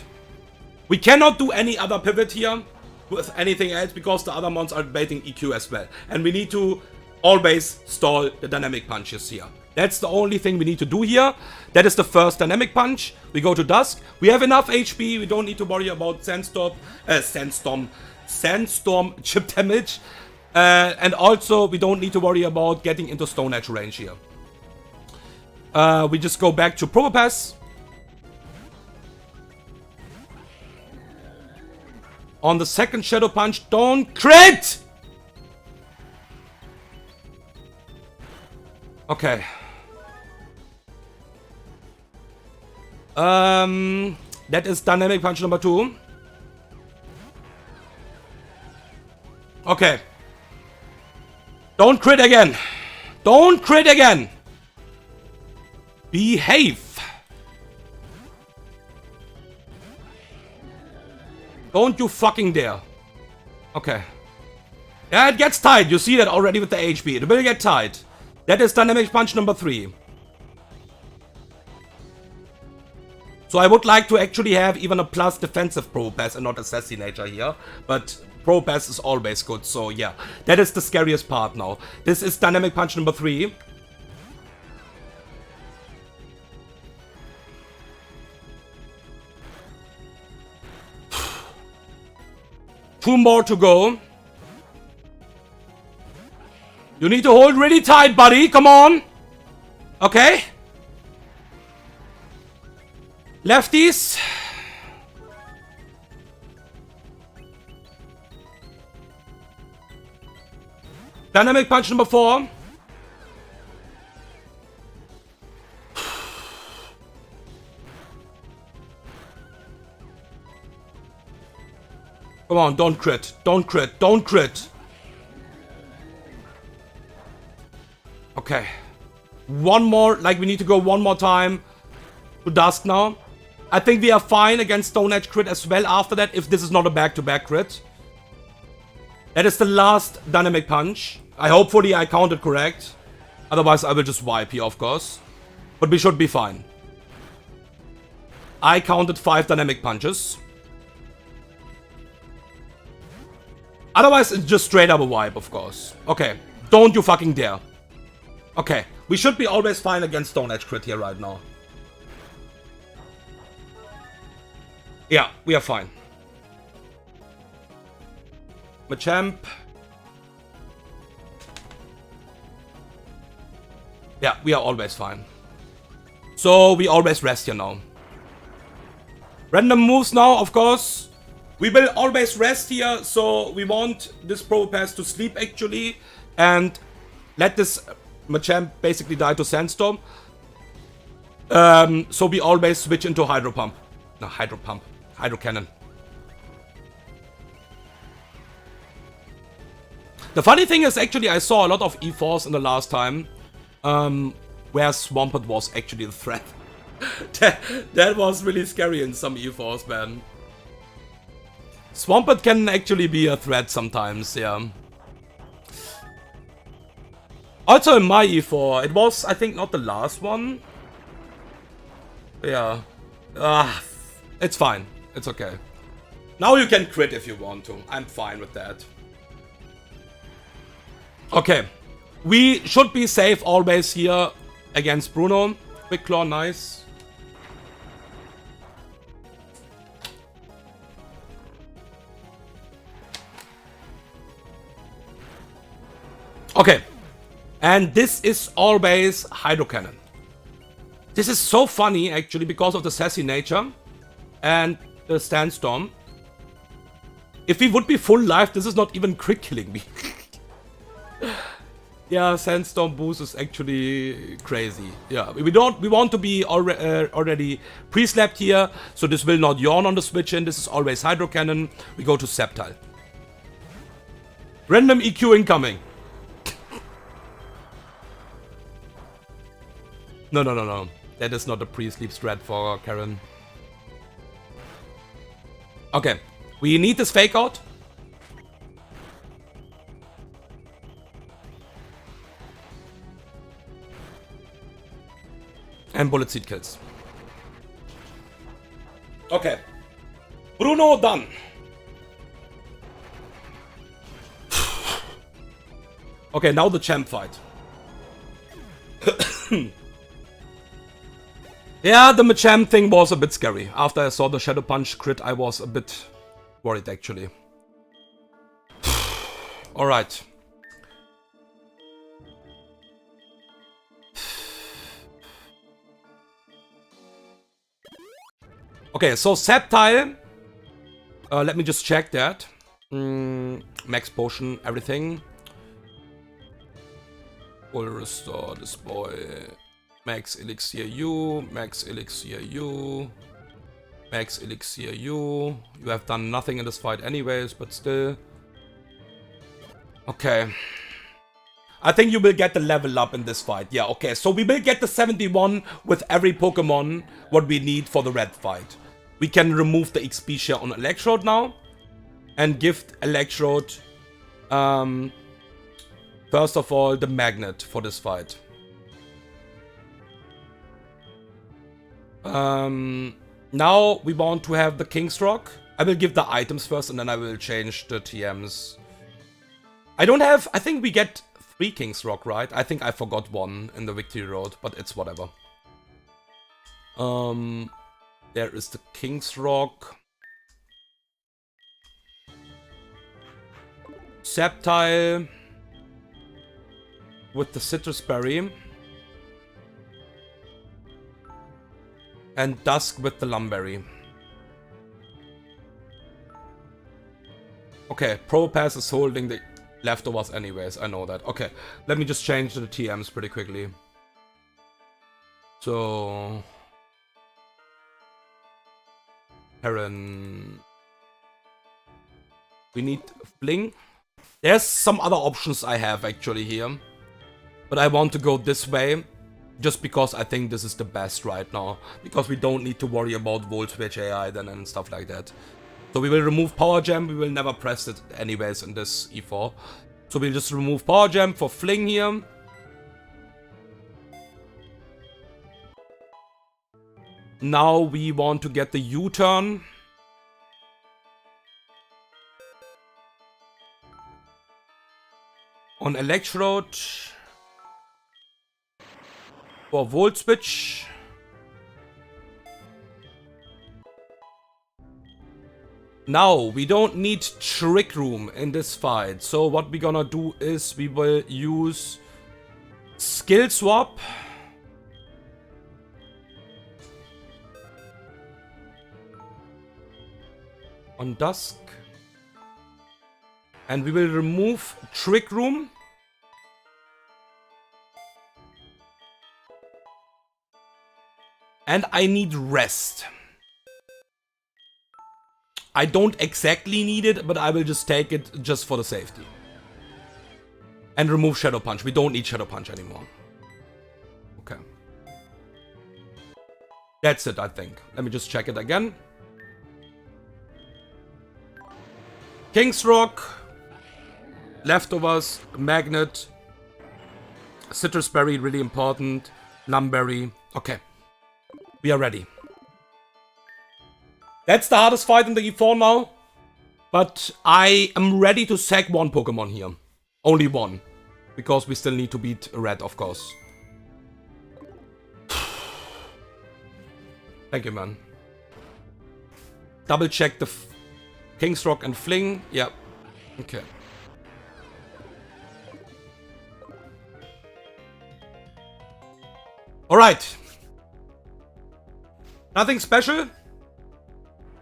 We cannot do any other pivot here with anything else because the other mons are baiting EQ as well. And we need to always stall the dynamic punches here. That's the only thing we need to do here. That is the first dynamic punch. We go to Dusk. We have enough HP. We don't need to worry about Sandstorm chip damage. And also, we don't need to worry about getting into Stone Edge range here. We just go back to Probopass. On the second Shadow Punch, don't crit! Okay. That is dynamic punch number 2. Okay. Don't crit again. Don't crit again. Behave. Don't you fucking dare. Okay. Yeah, it gets tight. You see that already with the HP. It will get tight. That is dynamic punch number 3. So I would like to actually have even a plus defensive Probopass and not Assassinator here. But Probopass is always good, so yeah. That is the scariest part now. This is dynamic punch number 3. Two more to go. You need to hold really tight, buddy. Come on. Okay. Lefties. Dynamic punch number 4. Come on, don't crit. Don't crit. Don't crit. Okay. One more. Like, we need to go one more time to Dusk now. I think we are fine against Stone Edge crit as well after that, if this is not a back-to-back crit. That is the last dynamic punch. Hopefully I counted correct. Otherwise I will just wipe here, of course. But we should be fine. I counted 5 dynamic punches. Otherwise it's just straight up a wipe, of course. Okay. Don't you fucking dare. Okay. We should be always fine against Stone Edge crit here right now. Yeah, we are fine. Machamp. Yeah, we are always fine. So we always rest here now. Random moves now, of course. We will always rest here, so we want this Probopass to sleep actually. And let this Machamp basically die to Sandstorm. So we always switch into Hydro Pump. No, Hydro Pump. Hydro Cannon. The funny thing is actually I saw a lot of E-Force in the last time. Where Swampert was actually the threat. that was really scary in some E-Force, man. Swampert can actually be a threat sometimes, yeah. Also in my E4, it was, I think, not the last one. Yeah. It's fine. It's okay. Now you can crit if you want to. I'm fine with that. Okay. We should be safe always here against Bruno. Quick Claw, nice. Okay. And this is always Hydro Cannon. This is so funny actually because of the sassy nature and the Sandstorm. If we would be full life, this is not even crit killing me. Yeah, Sandstorm boost is actually crazy. Yeah, we want to be already pre-slapped here, so this will not yawn on the switch in. This is always Hydro Cannon. We go to Sceptile. Random EQ incoming. No. That is not a pre-sleep strat for Karen. Okay, we need this fake out. And bullet seed kills. Okay. Bruno done. Okay, now the champ fight. Yeah, the Machamp thing was a bit scary. After I saw the Shadow Punch crit, I was a bit worried actually. Alright. Okay, so Sceptile. Let me just check that. Max potion, everything. Will restore this boy. Max elixir U, max elixir U, max elixir U. You have done nothing in this fight anyways, but still. Okay. I think you will get the level up in this fight. Yeah, okay. So we will get the 71 with every Pokemon what we need for the red fight. We can remove the XP share on Electrode now. And give Electrode, first of all, the magnet for this fight. Now we want to have the King's Rock. I will give the items first and then I will change the TMs. I think we get 3 King's Rock, right? I think I forgot one in the Victory Road, but it's whatever. There is the King's Rock. Sceptile with the Citrus Berry. And Dusk with the Lumberry. Okay, Probopass is holding the leftovers anyways, I know that. Okay, let me just change the TMs pretty quickly. So... Heron... We need Fling. There's some other options I have actually here. But I want to go this way. Just because I think this is the best right now. Because we don't need to worry about Volt Switch AI then and stuff like that. So we will remove Power Gem. We will never press it anyways in this E4. So we'll just remove Power Gem for Fling here. Now we want to get the U-turn. On Electrode. For Volt Switch. Now, we don't need Trick Room in this fight. So what we're gonna do is we will use Skill Swap. On Dusk. And we will remove Trick Room. And I need Rest. I don't exactly need it, but I will just take it just for the safety. And remove Shadow Punch. We don't need Shadow Punch anymore. Okay. That's it, I think. Let me just check it again. King's Rock. Leftovers. Magnet. Citrus Berry, really important. Lumberry. Okay. We are ready. That's the hardest fight in the E4 now. But I am ready to sack one Pokemon here. Only one. Because we still need to beat Red, of course. Thank you, man. Double check the King's Rock and Fling. Yeah. Okay. Alright. Nothing special.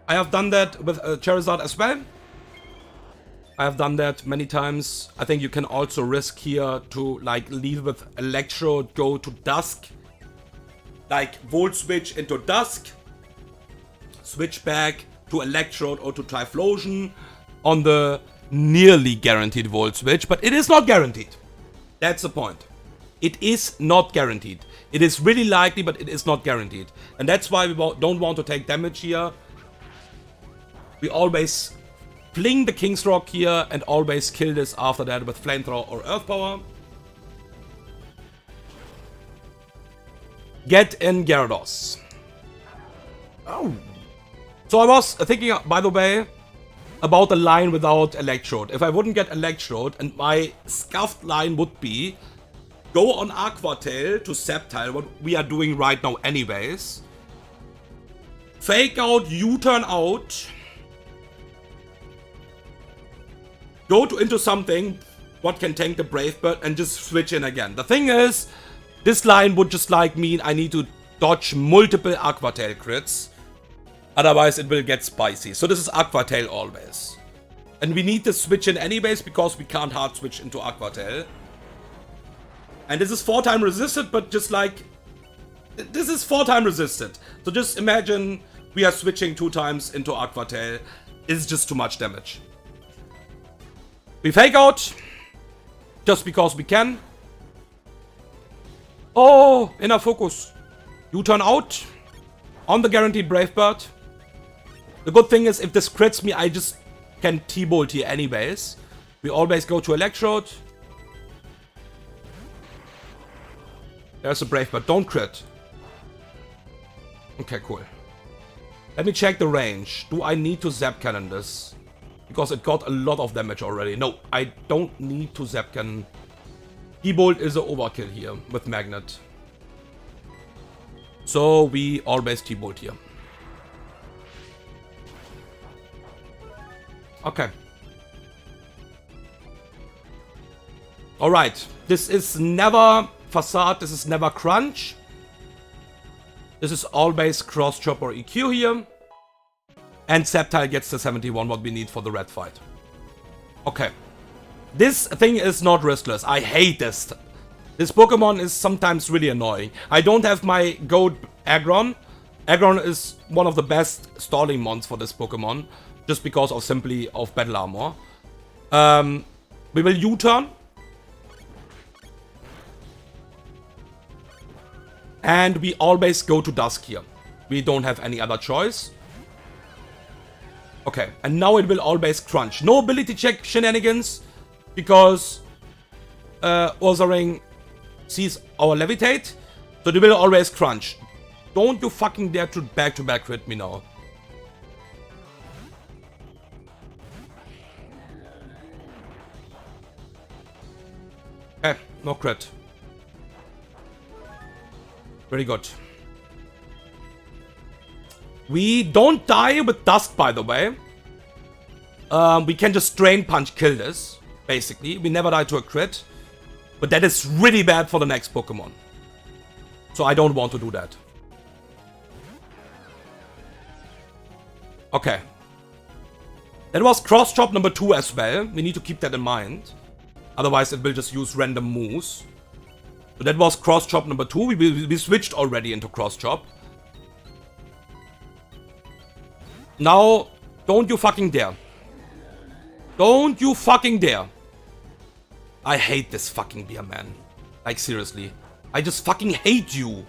I have done that with Charizard as well. I have done that many times. I think you can also risk here to like leave with Electrode, go to Dusk. Like Volt Switch into Dusk. Switch back to Electrode or to Typhlosion on the nearly guaranteed Volt Switch. But it is not guaranteed. That's the point. It is not guaranteed. It is really likely, but it is not guaranteed. And that's why we don't want to take damage here. We always fling the King's Rock here and always kill this after that with Flamethrower or Earth Power. Get in Gyarados. Oh. So I was thinking, by the way, about the line without Electrode. If I wouldn't get Electrode, and my scuffed line would be go on Aqua Tail to Sceptile, what we are doing right now anyways. Fake out, U-turn out. Go into something what can tank the Brave Bird and just switch in again. The thing is, this line would just like mean I need to dodge multiple Aqua Tail crits. Otherwise it will get spicy. So this is Aqua Tail always. And we need to switch in anyways because we can't hard switch into Aqua Tail. And this is 4-time resisted, but just like... This is 4-time resisted. So just imagine we are switching 2 times into Aqua Tail. It's just too much damage. We fake out. Just because we can. Oh, inner focus. You turn out. On the guaranteed Brave Bird. The good thing is if this crits me, I just can T-Bolt here anyways. We always go to Electrode. There's a Brave Bird. Don't crit. Okay, cool. Let me check the range. Do I need to Zap Cannon this? Because it got a lot of damage already. No, I don't need to Zap Cannon. T-Bolt is an overkill here with Magnet. So we always T-Bolt here. Okay. Alright. This is never Facade. This is never Crunch. This is always Cross Chop or EQ here. And Sceptile gets the 71, what we need for the red fight. Okay. This thing is not riskless. I hate this. This Pokemon is sometimes really annoying. I don't have my Goat Aggron. Aggron is one of the best stalling mons for this Pokemon. Just because of simply of battle armor. We will U-turn. And we always go to Dusk here. We don't have any other choice. Okay, and now it will always crunch. No ability check shenanigans, because Ursaring sees our Levitate, so they will always crunch. Don't you fucking dare to back-to-back crit me now. Okay, no crit. Very good. We don't die with Dusk, by the way. We can just Drain Punch kill this, basically. We never die to a crit. But that is really bad for the next Pokemon. So I don't want to do that. Okay. That was Cross Chop number 2 as well. We need to keep that in mind. Otherwise it will just use random moves. So that was Cross Chop number 2. We switched already into Cross Chop. Now, don't you fucking dare. Don't you fucking dare. I hate this fucking beer, man. Like, seriously. I just fucking hate you.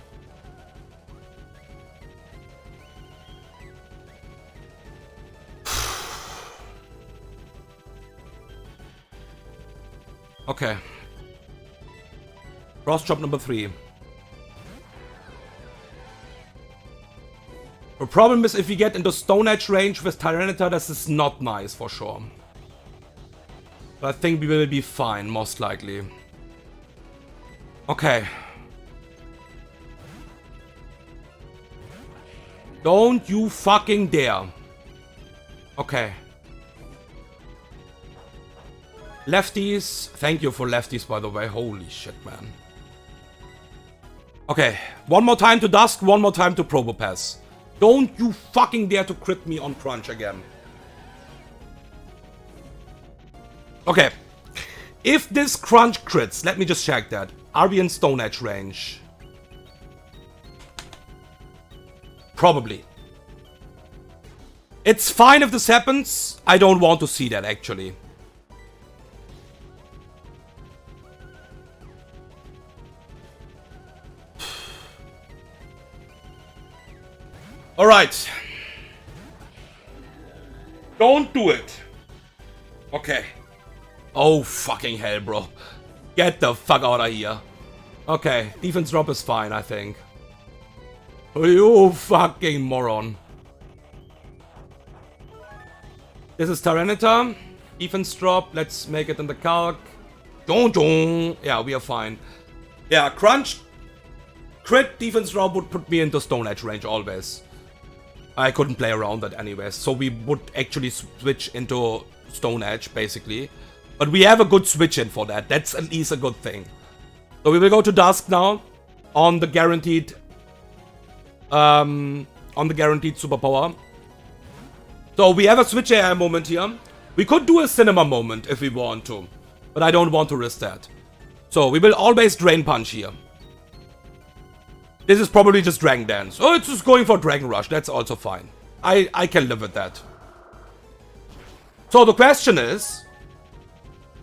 Okay. Cross Chop number 3. The problem is if we get into Stone Edge range with Tyranitar, this is not nice for sure. But I think we will be fine, most likely. Okay. Don't you fucking dare. Okay. Lefties. Thank you for lefties, by the way. Holy shit, man. Okay. One more time to Dusk, one more time to Probopass. Don't you fucking dare to crit me on Crunch again. Okay. If this crunch crits, let me just check that. Are we in Stone Edge range? Probably. It's fine if this happens. I don't want to see that, actually. Alright. Don't do it. Okay. Oh, fucking hell, bro. Get the fuck out of here. Okay, defense drop is fine, I think. You fucking moron. This is Tyranitar. Defense drop. Let's make it in the calc. Yeah, we are fine. Yeah, crunch. Crit defense drop would put me into Stone Edge range always. I couldn't play around that anyways. So we would actually switch into Stone Edge, basically. But we have a good switch in for that. That's at least a good thing. So we will go to Dusk now. On the guaranteed... superpower. So we have a switch AI moment here. We could do a cinema moment if we want to. But I don't want to risk that. So we will always Drain Punch here. This is probably just Dragon Dance. Oh, it's just going for Dragon Rush. That's also fine. I can live with that. So the question is...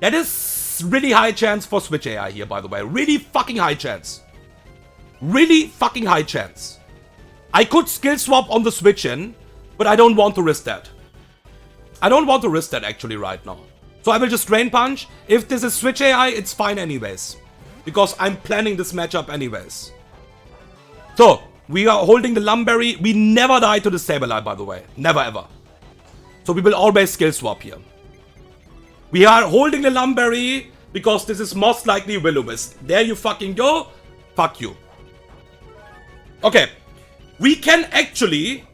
That is really high chance for Switch AI here, by the way. Really fucking high chance. Really fucking high chance. I could skill swap on the switch in, but I don't want to risk that. I don't want to risk that actually right now. So I will just Drain Punch. If this is Switch AI, it's fine anyways. Because I'm planning this matchup anyways. So, we are holding the Lumberry. We never die to the Sableye, by the way. Never ever. So we will always skill swap here. We are holding the Lumberry because this is most likely Will-O-Wisp. There you fucking go. Fuck you. Okay. We can actually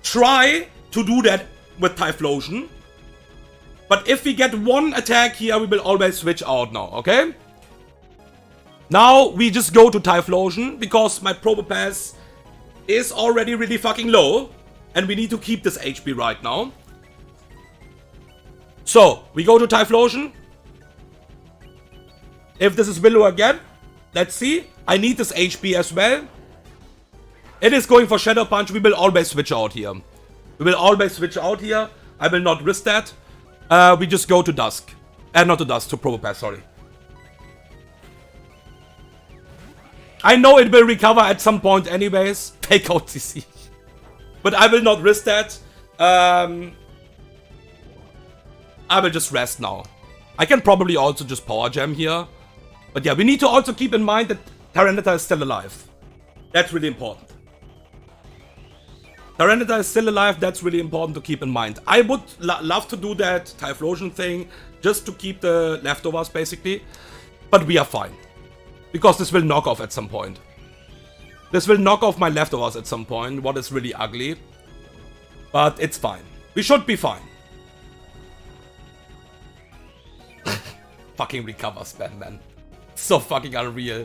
try to do that with Typhlosion. But if we get one attack here, we will always switch out now, okay? Now we just go to Typhlosion because my Probopass is already really fucking low. And we need to keep this HP right now. So, we go to Typhlosion. If this is Willow again, let's see. I need this HP as well. It is going for Shadow Punch. We will always switch out here. We will always switch out here. I will not risk that. We just go to Dusk. Not to Dusk, to Probopass, sorry. I know it will recover at some point anyways. Take out CC. But I will not risk that. I will just rest now. I can probably also just Power Gem here. But yeah, we need to also keep in mind that Tyranitar is still alive. That's really important. Tyranitar is still alive. That's really important to keep in mind. I would love to do that Typhlosion thing. Just to keep the leftovers, basically. But we are fine. Because this will knock off at some point. This will knock off my leftovers at some point. What is really ugly. But it's fine. We should be fine. Fucking recover spam, man. So fucking unreal.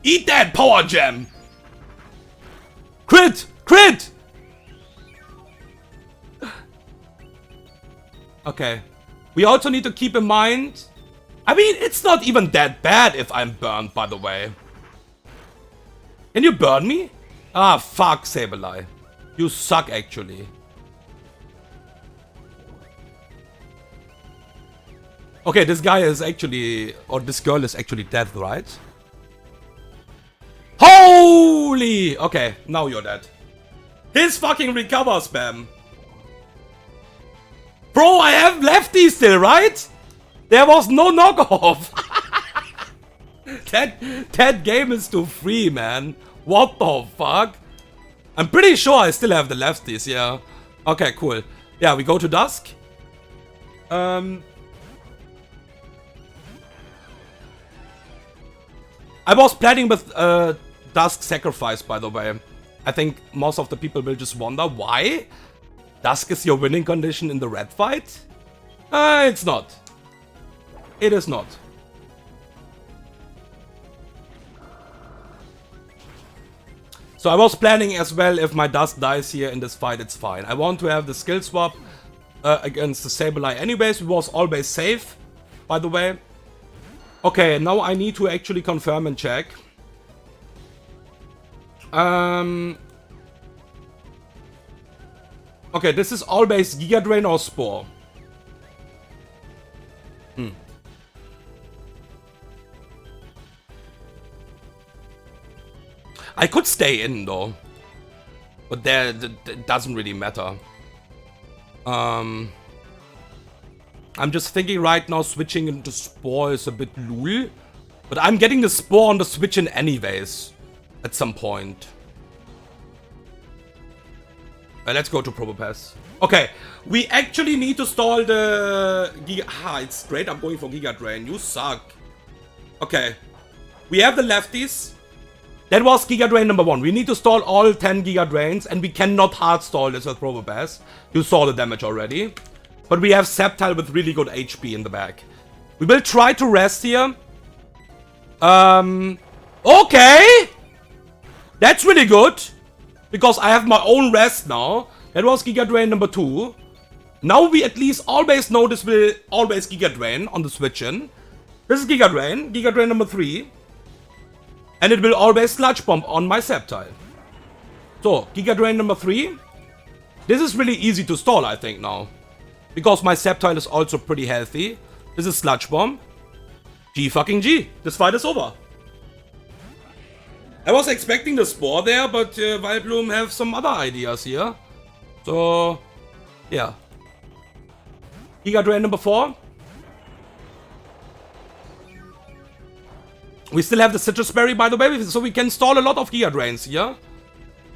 Eat that Power Gem! Crit! Crit! Okay. We also need to keep in mind... I mean, it's not even that bad if I'm burned, by the way. Can you burn me? Ah, fuck, Sableye. You suck, actually. Okay, this guy is actually... Or this girl is actually dead, right? Holy! Okay, now you're dead. His fucking recover spam. Bro, I have lefty still, right? There was no knockoff. that game is too free, man. What the fuck? I'm pretty sure I still have the lefties, yeah. Okay, cool. Yeah, we go to Dusk. I was planning with Dusk Sacrifice, by the way. I think most of the people will just wonder why. Dusk is your winning condition in the red fight? It's not. It is not. So I was planning as well, if my Dusk dies here in this fight, it's fine. I want to have the skill swap. against the Sableye anyways. We was always safe, by the way. Okay, now I need to actually confirm and check. Okay, this is always Giga Drain or Spore. I could stay in though, but that doesn't really matter. I'm just thinking right now switching into Spore is a bit lul, but I'm getting the Spore on the Switch in anyways at some point. Let's go to Probopass. Okay, we actually need to stall the Giga... Ah, it's straight up going for Giga Drain. You suck. Okay, we have the lefties. That was Giga Drain number 1. We need to stall all 10 Giga Drains, and we cannot hard stall this with Probopass. You saw the damage already. But we have Sceptile with really good HP in the back. We will try to rest here. Okay! That's really good. Because I have my own rest now. That was Giga Drain number 2. Now we at least always know this will always Giga Drain on the switch in. This is Giga Drain number 3. And it will always Sludge Bomb on my Sceptile. So, Giga Drain number 3. This is really easy to stall, I think, now. Because my Sceptile is also pretty healthy. This is Sludge Bomb. G fucking G. This fight is over. I was expecting the Spore there, but Vileplume have some other ideas here. So, yeah. Giga Drain number 4. We still have the Citrus Berry, by the way, so we can stall a lot of Giga Drains here.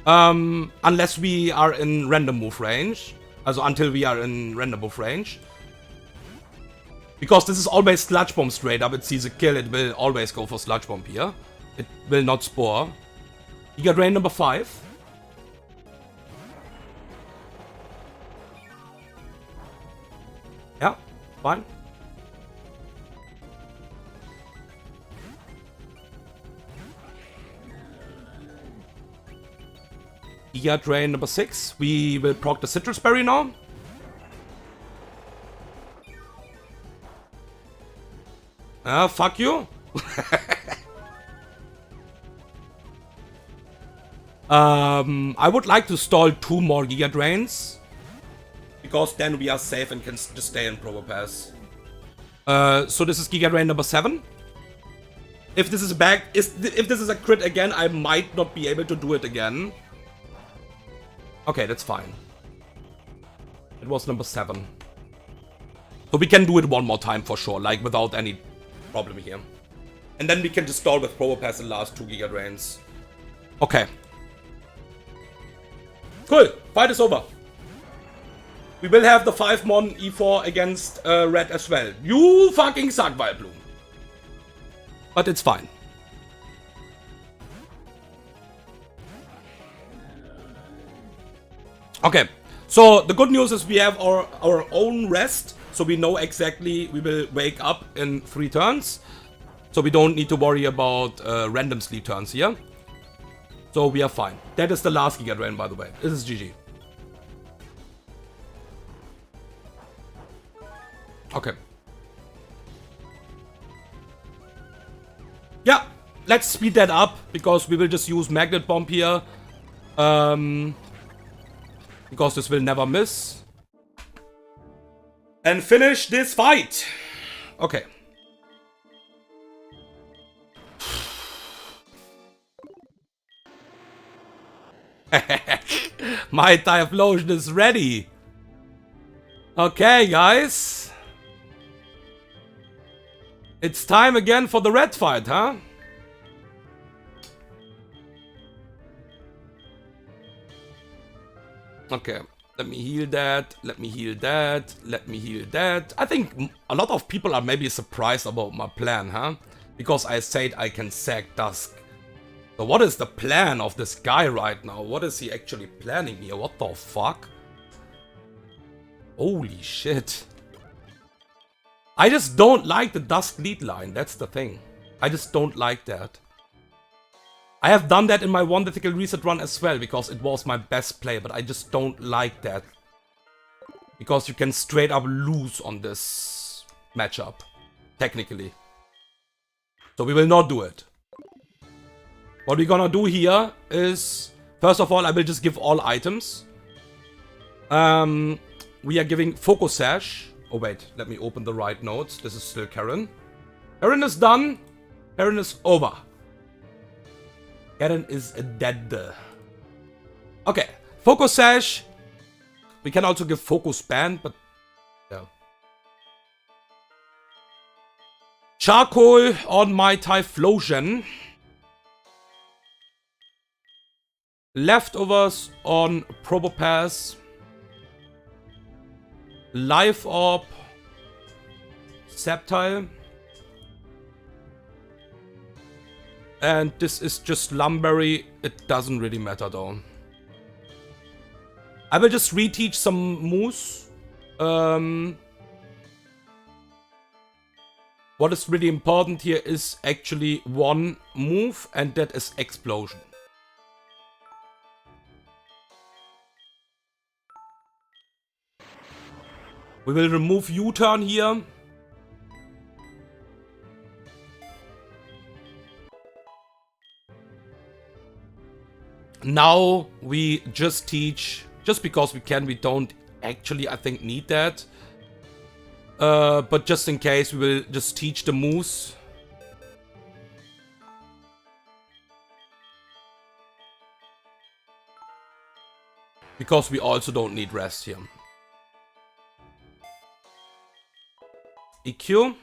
Unless we are in random move range. Also until we are in random move range. Because this is always Sludge Bomb straight up. It sees a kill, it will always go for Sludge Bomb here. It will not Spore. Giga Drain number 5. Yeah, fine. Giga Drain number 6. We will proc the Citrus Berry now. Fuck you. I would like to stall 2 more Giga Drains. Because then we are safe and can just stay in Probopass. So this is Giga Drain number 7. If this is back, if this is a crit again, I might not be able to do it again. Okay, that's fine. It was number 7. So we can do it one more time for sure, like without any problem here. And then we can just stall with Probopass the last 2 Giga Drains. Okay. Cool, fight is over. We will have the 5-mon E4 against Red as well. You fucking suck, Vileplume. But it's fine. Okay, so the good news is we have our own rest. So we know exactly we will wake up in 3 turns. So we don't need to worry about random sleep turns here. So we are fine. That is the last Giga Drain, by the way. This is GG. Okay. Yeah, let's speed that up, because we will just use Magnet Bomb here. Because this will never miss. And finish this fight. Okay. My Typhlosion is ready. Okay, guys. It's time again for the red fight, huh? Okay, let me heal that, let me heal that, let me heal that. I think a lot of people are maybe surprised about my plan, huh? Because I said I can sack Dusk. So what is the plan of this guy right now? What is he actually planning here? What the fuck? Holy shit. I just don't like the Dusk lead line, that's the thing. I just don't like that. I have done that in my one vertical reset run as well, because it was my best play, but I just don't like that. Because you can straight up lose on this matchup, technically. So we will not do it. What we're gonna do here is, first of all, I will just give all items. We are giving Focus Sash. Oh wait, let me open the right notes. This is still Karen. Karen is done. Karen is over. Karen is dead. Okay, Focus Sash. We can also give Focus Band, but yeah. Charcoal on my Typhlosion. Leftovers on Probopass. Life Orb. Septile. And this is just Lumberry. It doesn't really matter though. I will just reteach some moves. What is really important here is actually one move, and that is Explosion. We will remove U-turn here. Now we just teach, just because we can, we don't actually, I think, need that. But just in case, we will just teach the moves. Because we also don't need rest here. EQ.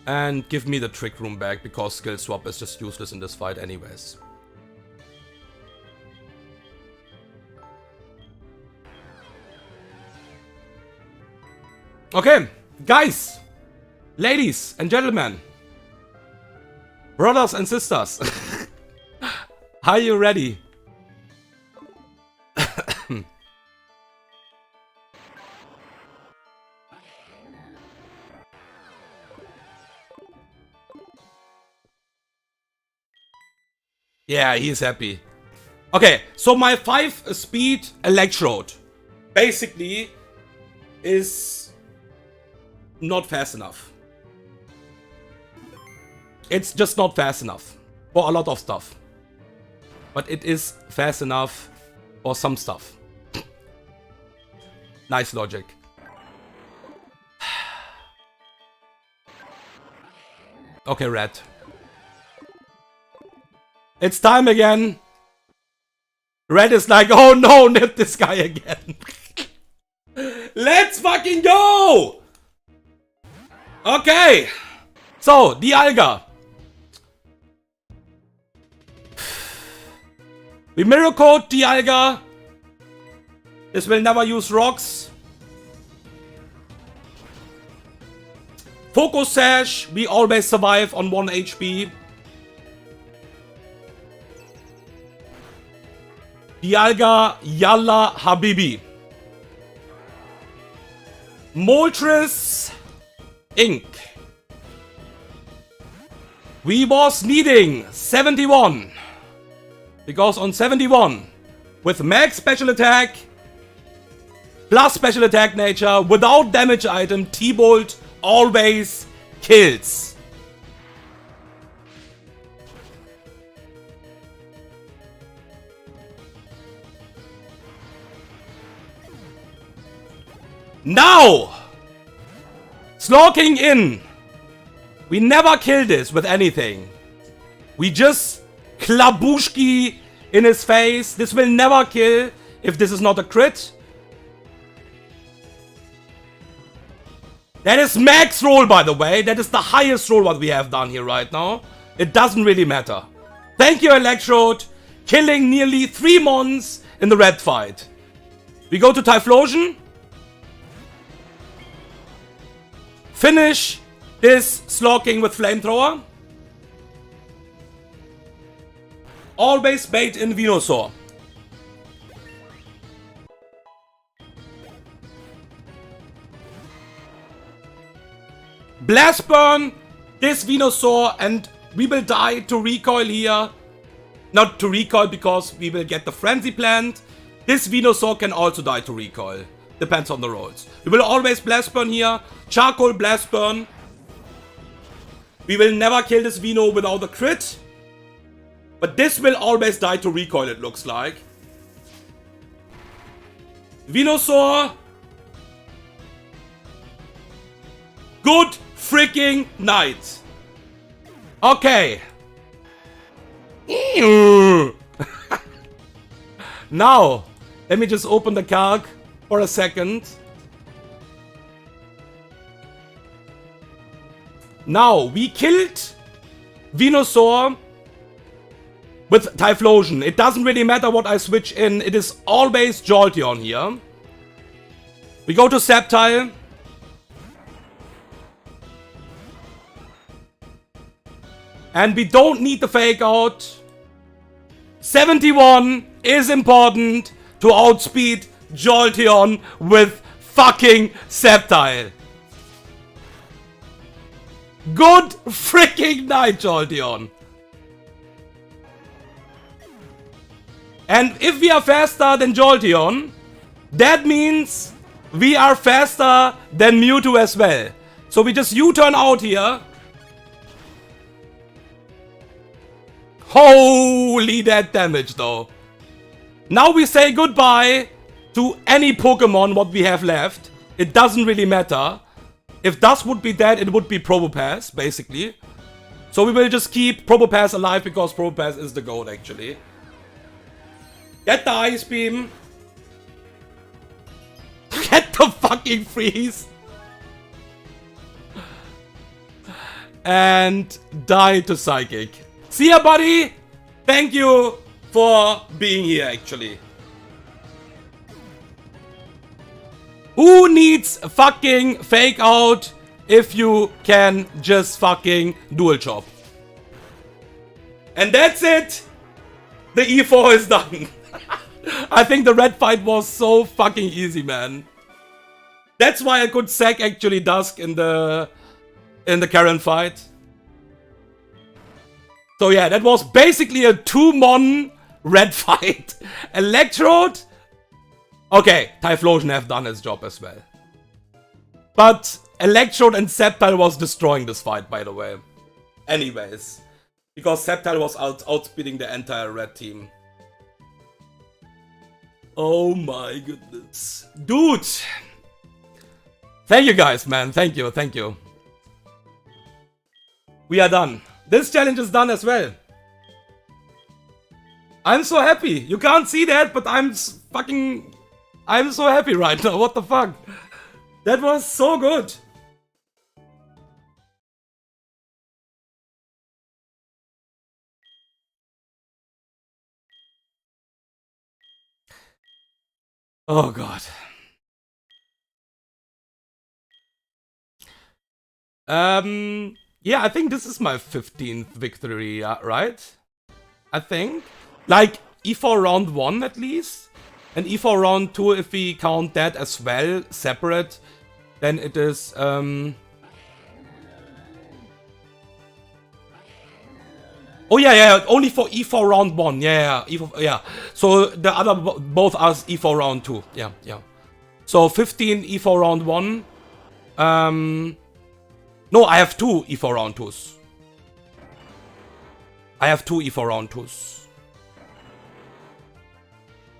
And give me the Trick Room back, because Skill Swap is just useless in this fight anyways. Okay, guys, ladies and gentlemen, brothers and sisters, are you ready? Yeah, he's happy. Okay, so my 5-speed Electrode basically is not fast enough. It's just not fast enough for a lot of stuff. But it is fast enough for some stuff. Nice logic. Okay, Red. It's time again. Red is like, oh no, nip this guy again. Let's fucking go! Okay. So, Dialga. We Mirror Code Dialga. This will never use rocks. Focus Sash. We always survive on 1 HP. Dialga, Yalla, Habibi. Moltres, Ink. We was needing 71. Because on 71, with max special attack, plus special attack nature, without damage item, T-Bolt always kills. Now! Slorking in. We never kill this with anything. We just klabushki in his face. This will never kill if this is not a crit. That is max roll, by the way. That is the highest roll what we have done here right now. It doesn't really matter. Thank you, Electrode. Killing nearly 3 mons in the red fight. We go to Typhlosion. Finish this Slorking with Flamethrower. Always bait in Venusaur. Blast Burn this Venusaur, and we will die to recoil here. Not to recoil because we will get the Frenzy Plant. This Venusaur can also die to recoil. Depends on the rolls. We will always Blast Burn here. Charcoal Blast Burn. We will never kill this Veno without a crit. But this will always die to recoil, it looks like. Venusaur. Good freaking night. Okay. Now, let me just open the calc for a second. Now, we killed Venusaur with Typhlosion. It doesn't really matter what I switch in. It is always Jolteon here. We go to Sceptile. And we don't need the fake out. 71 is important to outspeed Jolteon with fucking Sceptile. Good freaking night, Jolteon. And if we are faster than Jolteon, that means we are faster than Mewtwo as well. So we just U-turn out here. Holy that damage though. Now we say goodbye to any Pokemon what we have left. It doesn't really matter. If Dust would be dead, it would be Probopass, basically. So we will just keep Probopass alive because Probopass is the GOAT actually. Get the Ice Beam. Get the fucking Freeze. And die to Psychic. See ya, buddy! Thank you for being here, actually. Who needs fucking fake out if you can just fucking dual chop? And that's it! The E4 is done. I think the red fight was so fucking easy, man. That's why I could sack actually Dusk in the Karen fight. So yeah, that was basically a 2-mon red fight. Electrode. Okay, Typhlosion have done his job as well. But Electrode and Sceptile was destroying this fight, by the way. Anyways. Because Sceptile was outspeeding the entire red team. Oh my goodness. Dude. Thank you guys, man. Thank you, thank you. We are done. This challenge is done as well. I'm so happy. You can't see that, but I'm so happy right now. What the fuck? That was so good. Oh god. Yeah, I think this is my 15th victory, right? I think. Like, E4 round 1 at least. And E4 round 2, if we count that as well, separate, then it is, Oh yeah, only for E4 round 1, yeah, E4, yeah. So the other, both are E4 round 2, yeah. So 15 E4 round 1, no, I have 2 E4 round 2s. I have 2 E4 round 2s.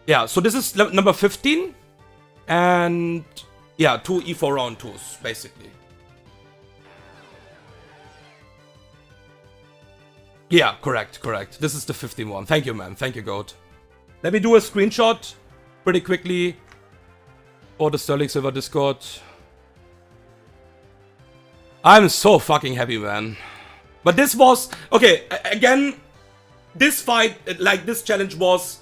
Yeah, so this is number 15. And yeah, 2 E4 round 2s, basically. Yeah, correct. This is the 15 one. Thank you, man. Thank you, GOAT. Let me do a screenshot pretty quickly for the Sterling Silver Discord. I'm so fucking happy, man. But this was... Okay, again, this fight, like this challenge was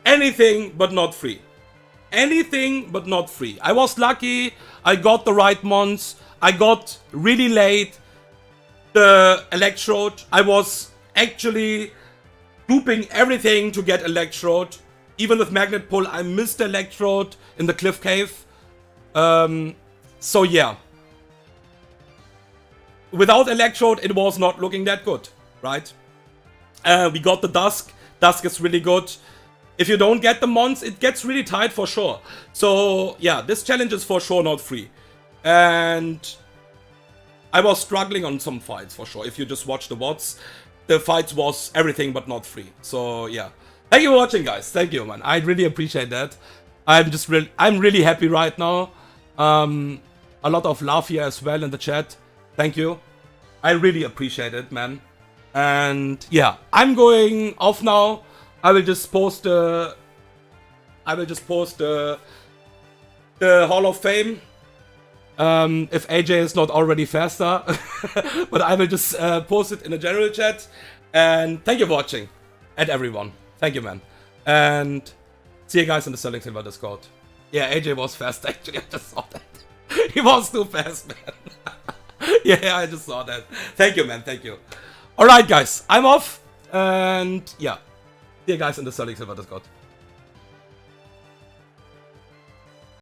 anything but not free. Anything but not free. I was lucky, I got the right mons, I got really late the Electrode. I was actually looping everything to get Electrode. Even with Magnet Pull, I missed Electrode in the Cliff Cave. So yeah. Without Electrode, it was not looking that good, right? We got the Dusk. Dusk is really good. If you don't get the mons, it gets really tight for sure. So yeah, this challenge is for sure not free. And I was struggling on some fights for sure. If you just watch the VODs, the fights was everything but not free. So yeah, thank you for watching, guys. Thank you, man. I really appreciate that. I'm really happy right now. A lot of love here as well in the chat. Thank you. I really appreciate it, man. And yeah, I'm going off now. I will just post the Hall of Fame. If AJ is not already faster. But I will just post it in the general chat. And thank you for watching. And everyone. Thank you, man. And see you guys in the Sterling Silver Discord. Yeah, AJ was fast actually. I just saw that. He was too fast, man. Yeah, I just saw that. Thank you, man. Thank you. Alright, guys. I'm off. And yeah. See you guys in the Sterling Silver Discord.